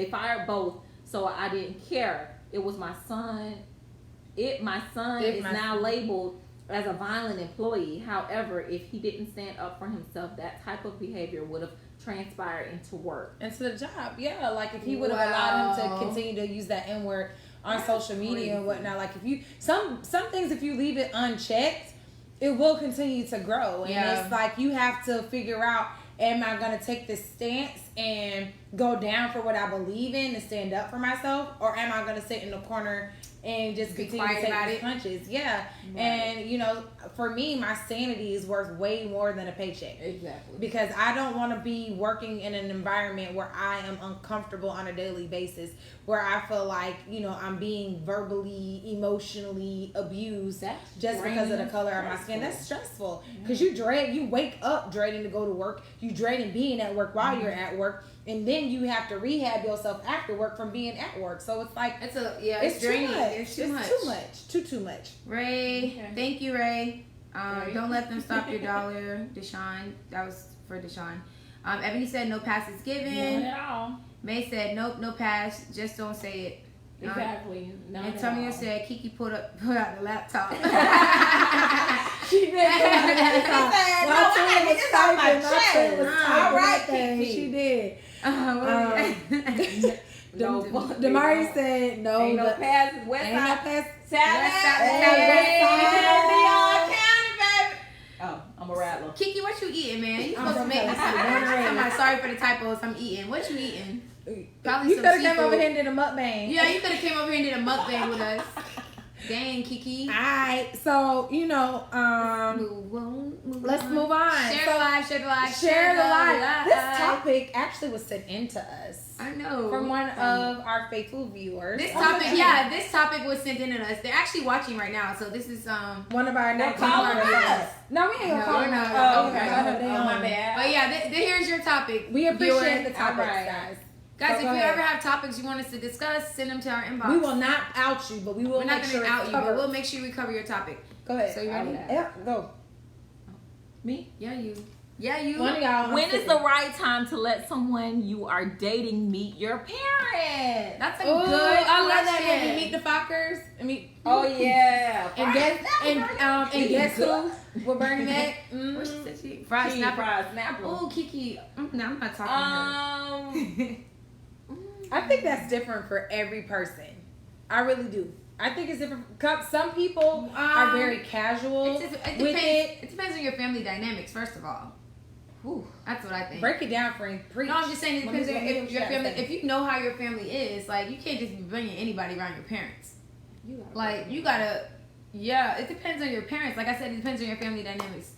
fired both, so I didn't care. It was my son. My son is now labeled as a violent employee. However, if he didn't stand up for himself, that type of behavior would have transpired into work. Into the job, yeah. Like if he would have allowed him to continue to use that N word on social media and whatnot. Like if you some things, if you leave it unchecked, it will continue to grow. And it's like you have to figure out, am I going to take this stance and go down for what I believe in and stand up for myself, or am I going to sit in the corner and just continue to take these punches? Yeah. Right. And, you know, for me, my sanity is worth way more than a paycheck. Exactly. Because I don't want to be working in an environment where I am uncomfortable on a daily basis, where I feel like, you know, I'm being verbally, emotionally abused just because of the color of my skin. That's stressful. Because you wake up dreading to go to work. You dreading being at work while you're at work. And then you have to rehab yourself after work from being at work. So it's like, it's draining. Too much. It's too much. Ray, thank you, Ray. Don't let them stop your dollar. Deshaun, that was for Deshaun. Ebony said no pass is given. None at all. May said nope, no pass. Just don't say it. Exactly. Antonio said Kiki put out the laptop. She did. All right, Kiki. She did. Damari said no. Ain't no pass. West Ain't no side. pass. Oh, I'm a rattler. Kiki, what you eating, man? You supposed to make me I'm sorry for the typos. I'm eating. What you eating? Probably you could have came over here and did a mukbang. Yeah, you could have came over here and did a mukbang with us. Dang, Kiki. Alright, so you know, let's move on. Share the live. Share the live. This topic actually was sent in to us. I know. From one of our faithful viewers. This topic was sent in to us. They're actually watching right now, so this is one of our next us. No, we ain't gonna call them. Oh, my bad. But yeah, here's your topic. We appreciate the topics, guys. Guys, if you ever have topics you want us to discuss, send them to our inbox. We will not out you, but we will. We're not going to out you, but we'll make sure we cover your topic. Go ahead. So you ready? Yeah, go. Me? Yeah, you. One of y'all. When is the right time to let someone you are dating meet your parents? That's a good question. I love that movie, Meet the Fockers. Oh yeah. And guess who? With Bernie Mac. What she said? Fried snapper. Oh, Kiki. No, I'm not talking to her. I think that's different for every person. I really do. I think it's different. Some people are very casual with it. It depends on your family dynamics, first of all. Whew, that's what I think. Break it down, friend. Preach. No, I'm just saying it depends if your family. If you know how your family is, like you can't just be bringing anybody around your parents. You gotta. Yeah, it depends on your parents. Like I said, it depends on your family dynamics.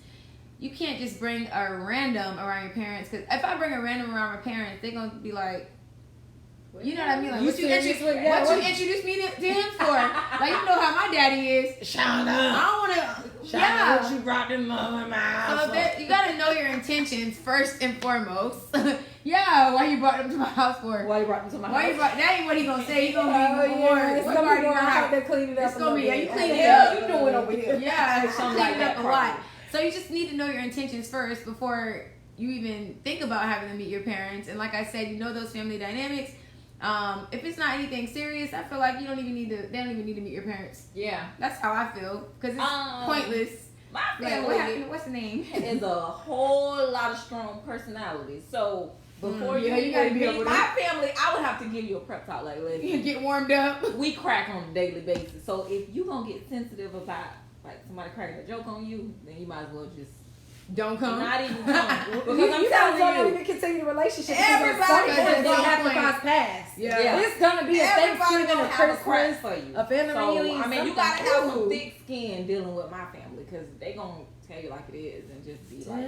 You can't just bring a random around your parents. Because if I bring a random around my parents, they're gonna be like. You know what I mean? Like, what you introduced me to him for? Like, you know how my daddy is. Shauna. I don't want to. Yeah. What you brought them mom in my house. So you got to know your intentions first and foremost. Yeah, why you brought them to my house for? Why you brought them to my house? That ain't what he going to say. He going to be more. It's going to be more how to clean it up. It's going to be, you clean it up. You doing over here. Yeah, you clean it up a lot. So you just need to know your intentions first before you even think about having to meet your parents. And like I said, you know those family dynamics. If it's not anything serious, I feel like they don't even need to meet your parents. Yeah. That's how I feel. Because it's pointless. My family what's the name? is a whole lot of strong personalities. So before you gotta be meet my family, I would have to give you a prep talk. Like, listen, you get warmed up. We crack on a daily basis. So if you gonna get sensitive about like somebody cracking a joke on you, then you might as well just don't come. Not even come. Because you guys don't even continue the relationship. Everybody gonna have to cross paths. Yeah. It's gonna be a Thanksgiving, a Christmas, for you. A family reunion. I mean, you gotta have some thick skin dealing with my family because they gonna tell you like it is and just be like.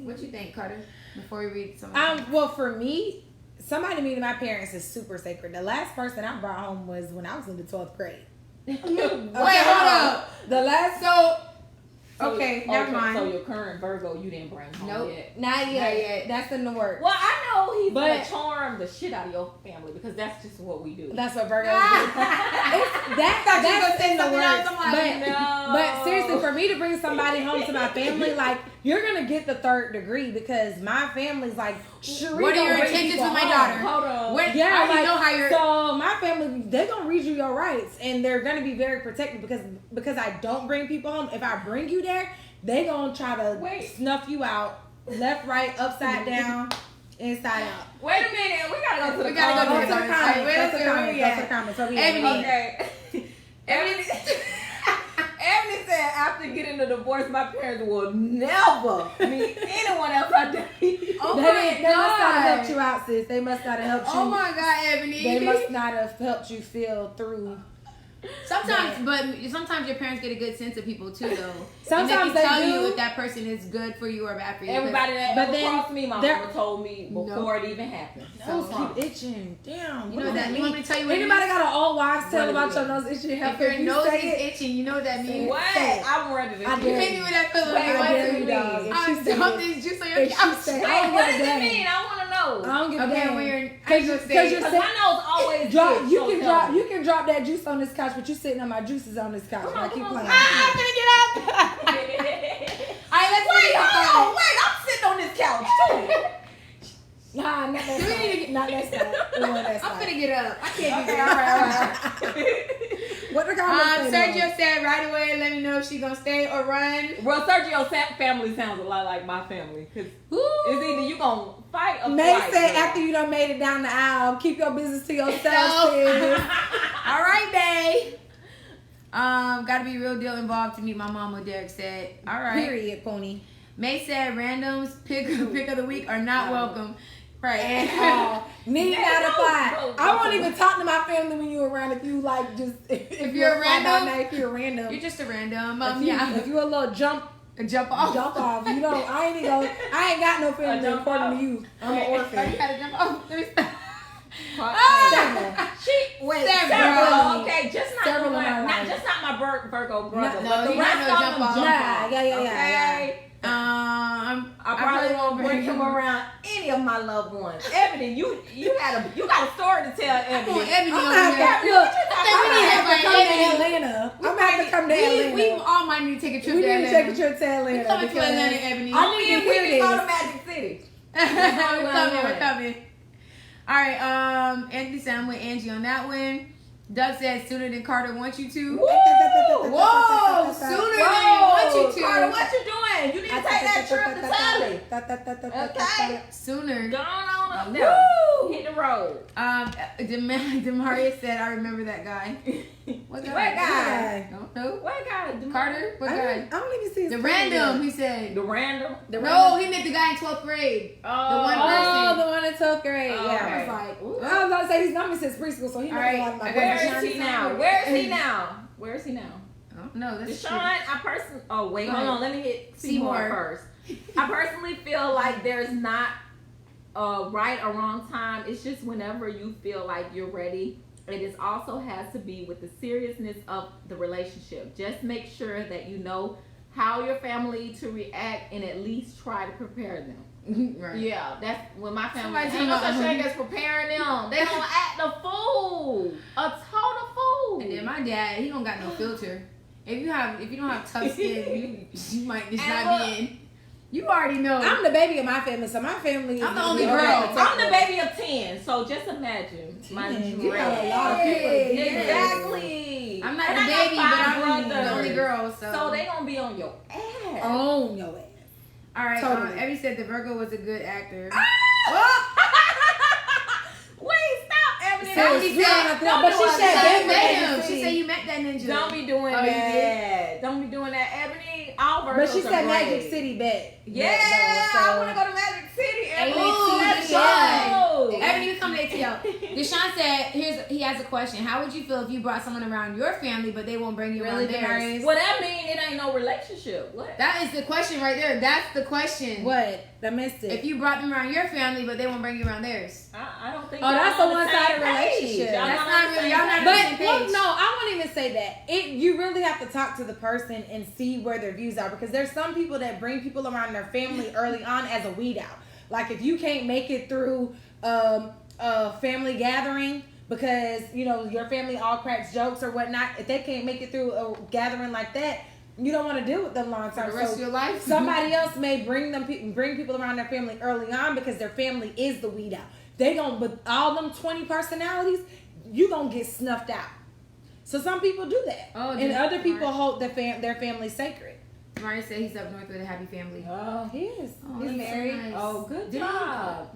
What you think, Carter? Before we read some. Well, for me, somebody meeting my parents is super sacred. The last person I brought home was when I was in the 12th grade. Wait, hold up. The last Okay, never mind. So your current Virgo, you didn't bring home yet? Not yet. That's in the works. Well, I know he's gonna charm the shit out of your family because that's just what we do. That's what Virgos do. That's in the works. But seriously, for me to bring somebody home to my family, like you're gonna get the third degree because my family's like, what are your intentions with my daughter? Hold on. What, yeah, I like, know how you're. so my family, they're gonna read you your rights, and they're gonna be very protective because I don't bring people home. If I bring you there, they gonna try to snuff you out, left, right, upside down, inside out. Wait a minute, we gotta go to the comments. Okay. Ebony said after getting a divorce, my parents will never meet anyone else I date. Oh they must not have helped you out, sis. They must not have helped you. Oh my God, Ebony. They must not have helped you feel through. Sometimes, but sometimes your parents get a good sense of people too, though. Sometimes they they tell do. you if that person is good for you or bad for you. Everybody that but ever then crossed me, my mama told me before it even happened. Nose keep itching. Damn. You know that. You want me to tell you what anybody it means? got an old wives tale about your nose itching? If your nose is itching, you know what that means. What? I'm ready to I hear. Hit me with that pillow. I dare you, dog. I'm dumping this juice on your If she couch. say, What does it mean? I want to know. I don't give a damn. when you're Because my nose always drop. itch, You can drop that juice on this couch, but you sitting on my juices on this couch. I keep playing. I'm gonna get up. Alright, let's Wait, I'm sitting on this couch too. Nah, not that side. Not that side. I'm gonna get up. I can't do Okay, that. all right. What the comments say, Sergio said right away, let me know if she's gonna stay or run. Well, Sergio's family sounds a lot like my family. Because it's either you gonna fight or May flight. said after you done made it down the aisle, keep your business to yourself, sis. All right, babe. Gotta be real deal involved to meet my mama, Derek said. All right. Period, pony. May said randoms, pick of the week are not welcome. Right. And need not apply. I won't even talk to my family when you're around if you like just if you're a random. If you're random. You're just a random. If you're a little jump off. You know, I ain't got no family according to you. I'm an orphan. You gotta jump off. Let me stop. Several. Okay, just not Several my, of my not life. just not my Virgo brother. No, but the he's rest not no of jump them off. jump Yeah. Okay. I probably won't bring him around any of my loved ones. Ebony, you got a story to tell Ebony. Ebony I'm over gonna here. have to come Ebony. to Atlanta. I'm gonna have to come to Atlanta. We all might need to take a trip We to need to Atlanta. take a trip to Atlanta. We're coming to because Atlanta, Ebony. I need to hear We can go to this. Magic City. We're coming. All right, Anthony said I'm with Angie on that one. Doug said sooner than Carter wants you to. Whoa! Sooner than he wants you to. Carter, what you doing? You need to take that trip to Tally. Okay. Sooner. Go on up there. Hit the road. Demaria said, I remember that guy. What guy? What guy? Don't know. What guy? Carter? What guy? I don't even see his The face random, yet. he said. The random? No, he meant the guy in 12th grade. Oh, the one Oh, person. the one in 12th grade. Oh, Yeah, okay. I was like, ooh. I was about to say he's known me since preschool, so he knows a lot of my Where brothers. is he now? Where is he now? Where is he now? No, that's Deshaun, Oh, wait, hold on. Let me hit Seymour first. I personally feel like there's not a right or wrong time. It's just whenever you feel like you're ready. It also has to be with the seriousness of the relationship. Just make sure that you know how your family to react and at least try to prepare them. Right. Yeah, that's when my family. Somebody Ain't no talking such about- thing as preparing them. They gonna act a fool, a total fool. And then my dad, he don't got no filter. If you don't have tough skin, you might just And not look, be in. You already know. I'm the baby of my family, so my family is I'm the only okay. girl. I'm the baby of 10, so just imagine my 10. You got a dread. lot of people. Exactly. I'm not And the I got baby, but 5 I'm the brothers. only girl. So they gonna be on your ass. Own your ass. All right. Totally. Evie said the Virgo was a good actor. Wait, stop, Ebony. So Don't she be said- doing- but she don't said do that you that. met Ebony. him. She said you met that ninja. Don't be doing Oh, you that. Don't be doing that, Ebony. All Virgos But she are said great. Magic City bet. Yeah, I want to go to Magic City. Ebony. Ooh, Let's Deshaun. go. Ebony, you come to ATL. Deshaun said, he has a question. How would you feel if you brought someone around your family, but they won't bring you around theirs? Well, that mean it ain't no relationship. What? That is the question right there. That's the question. What? I missed it. If you brought them around your family, but they won't bring you around theirs. I don't think. Oh, that's y'all a on the one-sided same page. relationship. Y'all That's on not the really- same y'all not page. really- But same look, page. no, I won't even say that. You really have to talk to the person and see where their views are, because there's some people that bring people around their family early on as a weed out. Like if you can't make it through a family gathering because your family all cracks jokes or whatnot, if they can't make it through a gathering like that, you don't want to deal with them long term. For the rest of your life. Somebody else may bring people around their family early on because their family is the weed out. They gon' with all them 20 personalities, you gonna get snuffed out. So some people do that, and other people hold their family sacred. Mario said he's up north with a happy family. Oh, he is. Oh, He's married. So nice. Oh, good job.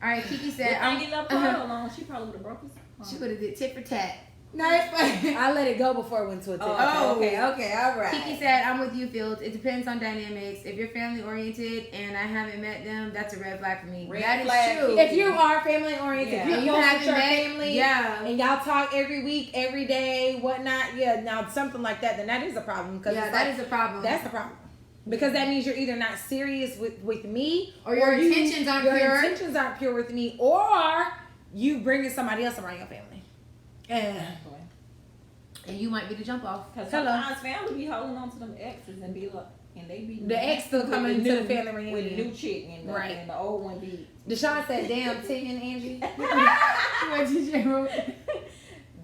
All right, Kiki said, he left her alone. She probably would have broke his. She would have did tit for tat. No, it's fine. I let it go before it went to a tip. Okay, all right. Kiki said, I'm with you, Fields. It depends on dynamics. If you're family oriented and I haven't met them, that's a red flag for me. That is true. If you are family oriented, Yeah. if you have your family, yeah, and y'all talk every week, every day, whatnot, yeah, now something like that, then that is a problem. Yeah, that is a problem. That's a problem. Because that means you're either not serious with me, or your intentions aren't pure. Your intentions aren't pure with me, or you bringing somebody else around your family. And you might be the jump off. Because sometimes family be holding on to them exes and be like, and they be the ex still coming to the family reunion with the new chick and the old one be. Deshaun said, "Damn 10, Angie." What did you wrote?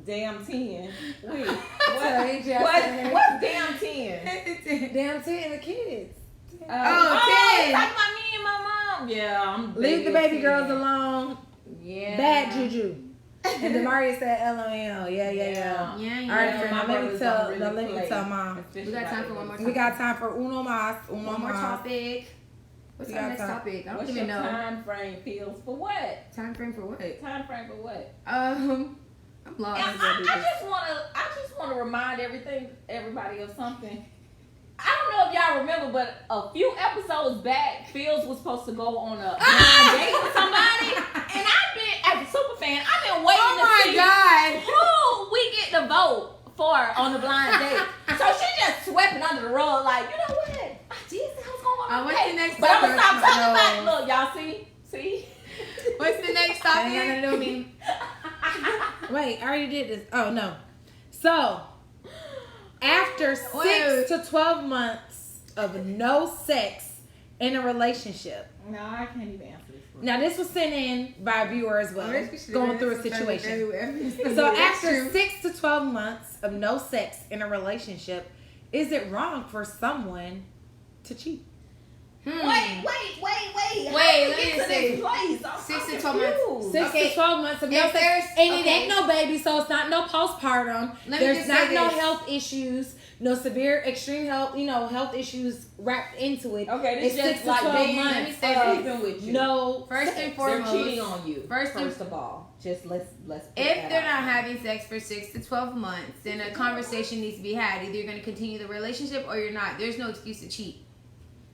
Damn 10. Wait, what's damn 10? Damn 10 and the kids. 10. Talking about me and my mom. Yeah, I'm. Leave the baby girls alone. Yeah. Bad juju. And Demaria said, "LOL." Yeah. All right, friend. Now let me tell mom. We got time for one more topic. We got time for uno más. One more topic. What's our next topic? I don't even know. Time frame feels for what? Time frame for what? Time frame for what? I'm lost. I just want to remind everybody of something. I don't know if y'all remember, but a few episodes back, Fields was supposed to go on a blind date with somebody, and as a super fan, I've been waiting to see who we get to vote for on the blind date. So she just swept it under the rug, like, you know what? I did say I was going on a what's date, the next but I'm topic? gonna stop talking about it. Look, y'all see? What's the next topic? Ain't got nothing to do with me. Wait, I already did this. Oh no. So after 6 to 12 months of no sex in a relationship. No, I can't even answer this. Now this was sent in by a viewer as well, going through a situation. So after 6 to 12 months of no sex in a relationship, is it wrong for someone to cheat? Wait. Let me see. 6 to 12 months. 6 to 12 months of no sex. And it ain't no baby, so it's not no postpartum. There's not no health issues, no severe extreme health issues wrapped into it. Okay, this it's is 6 like to 12 they months. let me say this with you. No, first and foremost, they're cheating on you. First of all, just let's. If they're not having sex for 6 to 12 months, then a conversation needs to be had. Either you're going to continue the relationship or you're not. There's no excuse to cheat.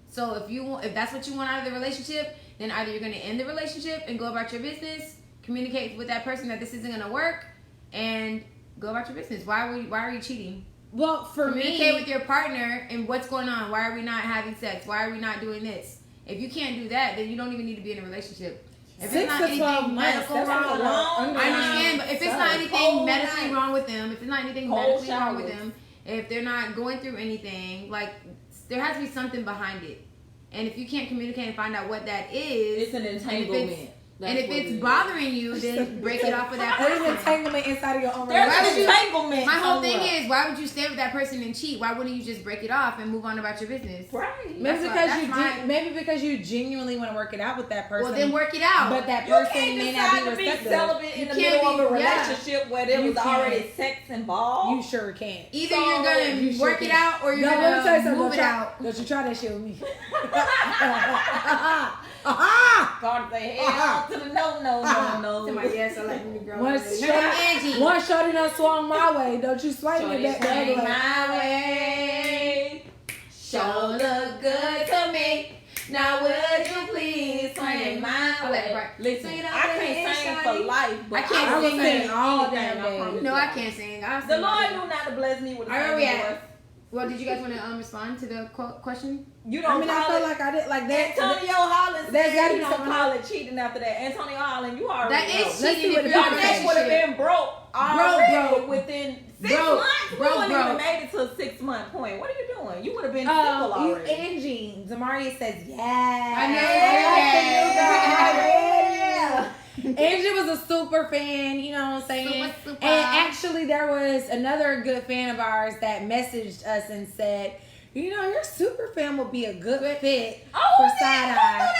So if that's what you want out of the relationship, then either you're going to end the relationship and go about your business, communicate with that person that this isn't going to work, and go about your business. Why are you cheating? Well, for communicate with your partner and what's going on. Why are we not having sex? Why are we not doing this? If you can't do that, then you don't even need to be in a relationship. If 6 it's not to 12 anything months, medical wrong, I understand, but if it's not anything medically wrong with them, if there's not anything medically wrong with them, if they're not going through anything, like, there has to be something behind it. And if you can't communicate and find out what that is, it's an entanglement. And if it's bothering you, then break it off with that person. There's an entanglement inside of your own relationship. Entanglement. My whole thing is, why would you stay with that person and cheat? Why wouldn't you just break it off and move on about your business? Right. Maybe because you genuinely want to work it out with that person. Well, then work it out. But that person may not be receptive. Celibate in the middle of a relationship where there was already sex involved. You sure can. Either you're gonna work it out or you're gonna move it out. Don't you try that shit with me. God say hell to the no. Somebody else I like me girl. One shorty done swung my way. Don't you swing me back the other way. My way. Sure look good to me. Now would you please swing my way? Listen, I can't sing for life, but I can't sing all damn day. No, I can't sing. The Lord knew not to bless me with a voice. Well, did you guys want to respond to the question? You don't. I feel like I did like that. Antonio Holland said you don't call it cheating after that. Antonio Holland, you already that know. Is cheating. Your neck would have been broke already within 6 months. You wouldn't even made it to a 6 month point. What are you doing? You would have been single already. Angie, Zamaria says yes. I know. Angie was a super fan, you know what I'm saying? Super. And actually, there was another good fan of ours that messaged us and said, you know, your super fan will be a good fit for side-eye.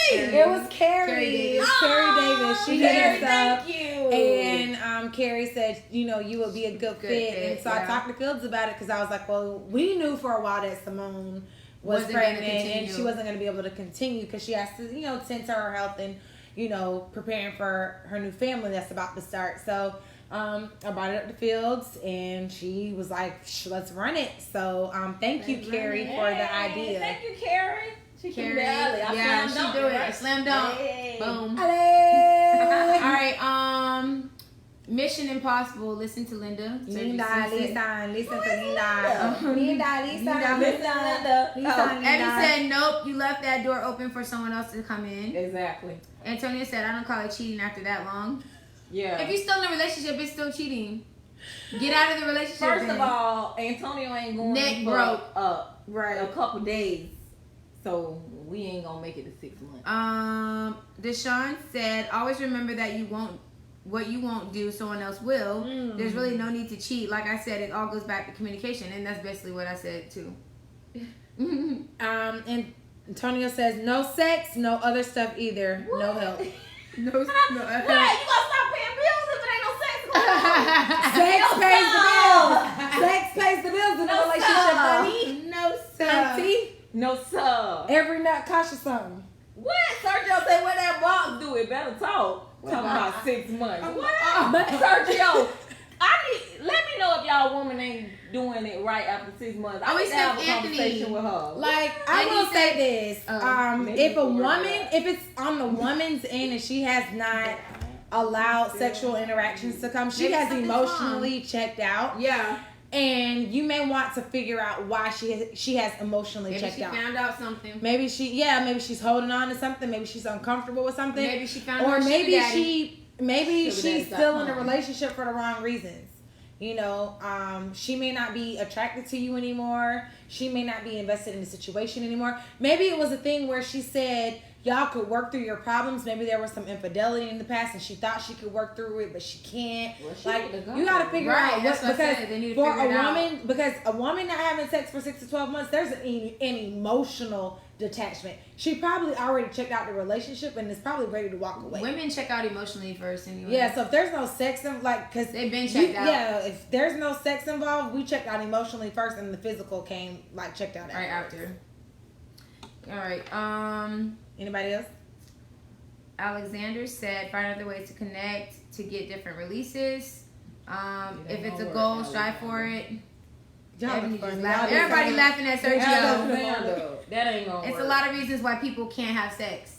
It was Carrie. It was Carrie Davis. She hit us up. Thank you. And Carrie said, you know, you would be a good fit. And so I talked to Fields about it because I was like, well, we knew for a while that Simone was pregnant and she wasn't going to be able to continue because she has to, you know, tend to her health and, you know, preparing for her new family that's about to start. So I brought it up to Fields and she was like, let's run it. So thank you, Carrie, for the idea. Thank you, Carrie. Carrie, yeah, she do it. Slam dunk. Hey. Boom. All right. Mission Impossible. Listen to Linda. Listen to Linda. Abby said, nope, you left that door open for someone else to come in. Exactly. Antonio said, I don't call it cheating after that long. Yeah. If you're still in a relationship, it's still cheating. Get out of the relationship. First of all, Antonio ain't going neck for broke a couple days. So we ain't gonna make it to 6 months. Deshaun said, always remember that what you won't do, someone else will. There's really no need to cheat. Like I said, it all goes back to communication, and that's basically what I said too. And Antonio says, no sex, no other stuff either. What? No help. What? You gonna stop paying bills if it ain't no sex going on? Sex pays the bills. Sex pays the bills in the relationship, honey. No sir. No sir. Every nut costs you something. What? Sergio said, what that box do? It better talk. Talking about 6 months. What? But Sergio, let me know if y'all woman ain't doing it right after 6 months. I always have a conversation with her. Like, I will say this. If a woman, if it's on the woman's end and she has not allowed sexual interactions to come, she has emotionally checked out. Yeah. And you may want to figure out why she has emotionally checked out. Maybe she found out something. Maybe she's holding on to something. Maybe she's uncomfortable with something. Maybe she found or out maybe she's still in a relationship for the wrong reasons. You know, she may not be attracted to you anymore. She may not be invested in the situation anymore. Maybe it was a thing where she said y'all could work through your problems. Maybe there was some infidelity in the past and she thought she could work through it, but she can't. Well, you got to figure out what, because for a woman, out. Because a woman not having sex for 6 to 12 months, there's an emotional detachment. She probably already checked out the relationship and is probably ready to walk away. Women check out emotionally first anyway. Yeah, so if there's no sex, because they've been checked out. Yeah, if there's no sex involved, we checked out emotionally first, and the physical came checked out right after. All right. Anybody else? Alexander said, find other ways to connect to get different releases. If it's a goal, strive for it. Everybody laughing at Sergio. That ain't gonna work. It's a lot of reasons why people can't have sex.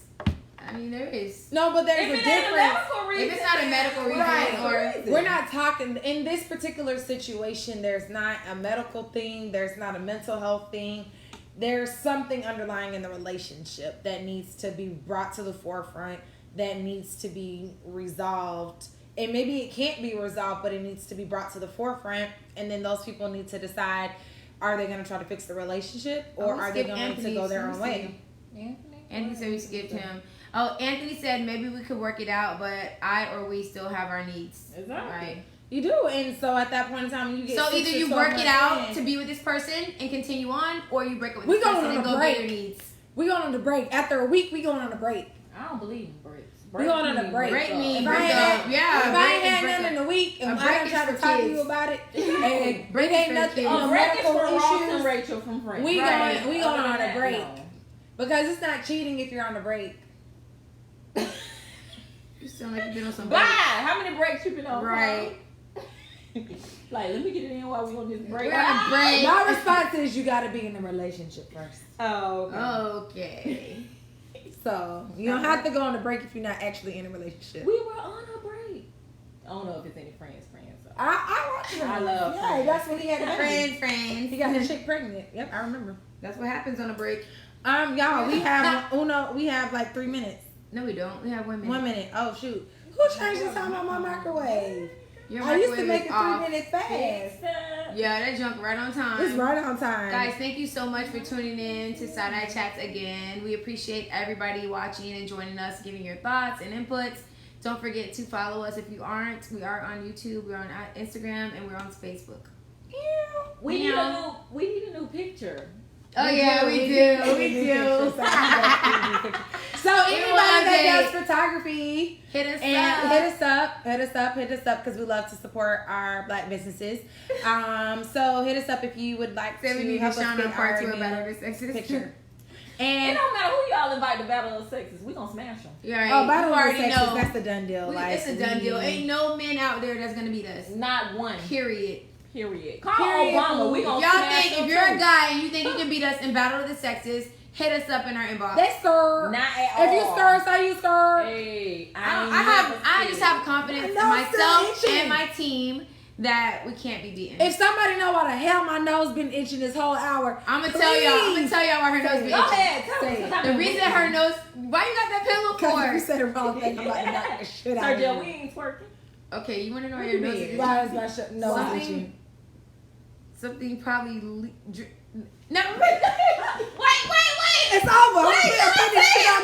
I mean, there is. No, but there's a difference. If it's not a medical reason, right. We're not talking in this particular situation. There's not a medical thing. There's not a mental health thing. There's something underlying in the relationship that needs to be brought to the forefront, that needs to be resolved. And maybe it can't be resolved, but it needs to be brought to the forefront. And then those people need to decide, are they going to try to fix the relationship or are they going to go their own way? Anthony said we skipped him. Oh, Anthony said maybe we could work it out, but we still have our needs. Exactly. Right. You do, and so at that point in time, you get. So either you work it out to be with this person and continue on, or you break up with this person and go get your needs. We going on the break. After a week, we going on a break. I don't believe in breaks. We going on a break. Break means if I ain't had nothing in a week, and I don't try to talk to you about it, and break ain't nothing. Medical issues. And Rachel from Friends. We going on a break because it's not cheating if you're on a break. You sound like you've been on some. Bye. How many breaks you been on? Right. Like, let me get it in while we on this break. My response is you got to be in a relationship first. Oh, okay. So you don't have to go on a break if you're not actually in a relationship. We were on a break. I don't know if it's any friends. So. I watch them. I love Friends. Yeah, that's when he had a friends. He got his chick pregnant. Yep, I remember. That's what happens on a break. Y'all, we have we have like 3 minutes. No, we don't. We have 1 minute. 1 minute. Oh shoot. Who changed the time on my microwave? Your I used to microwave make is it off. 3 minutes fast. Yeah, that junk right on time. It's right on time. Guys, thank you so much for tuning in to Side Eye Chats again. We appreciate everybody watching and joining us, giving your thoughts and inputs. Don't forget to follow us if you aren't. We are on YouTube, we're on Instagram, and we're on Facebook. We need a new picture. Oh yeah, we do. So anybody that does photography, hit us up, because we love to support our Black businesses. So hit us up if you would like Say to we need to help us shine get on part our 2 new about the sexes picture. It And don't matter who y'all invite to Battle of the Sexes. We gonna smash them. right. oh, Battle you of the already Sexes, know. that's a done deal. It's a done deal. Ain't no men out there that's gonna beat us. Not one. Period. Call Period. Obama. We gonna Y'all smash think him if you're too. a guy and you think you can beat us in Battle of the Sexes, hit us up in our inbox. They stir. Not at all. If you stir, say you stir. Hey, I just have confidence in My nose still myself itching. and my team that we can't be beaten. If somebody know why the hell my nose been itching this whole hour, I'm gonna tell y'all why her nose been Go itching. ahead. Say it. The reason her nose, why you got that pillow Because if you for? said the wrong thing, I'm like, knock the shit out of Sergio, you. we ain't twerking. Okay, you wanna know why What your you nose mean? is itching? Why is my nose Something- itching? Something probably. No. Wait. It's over. I'm gonna put this shit on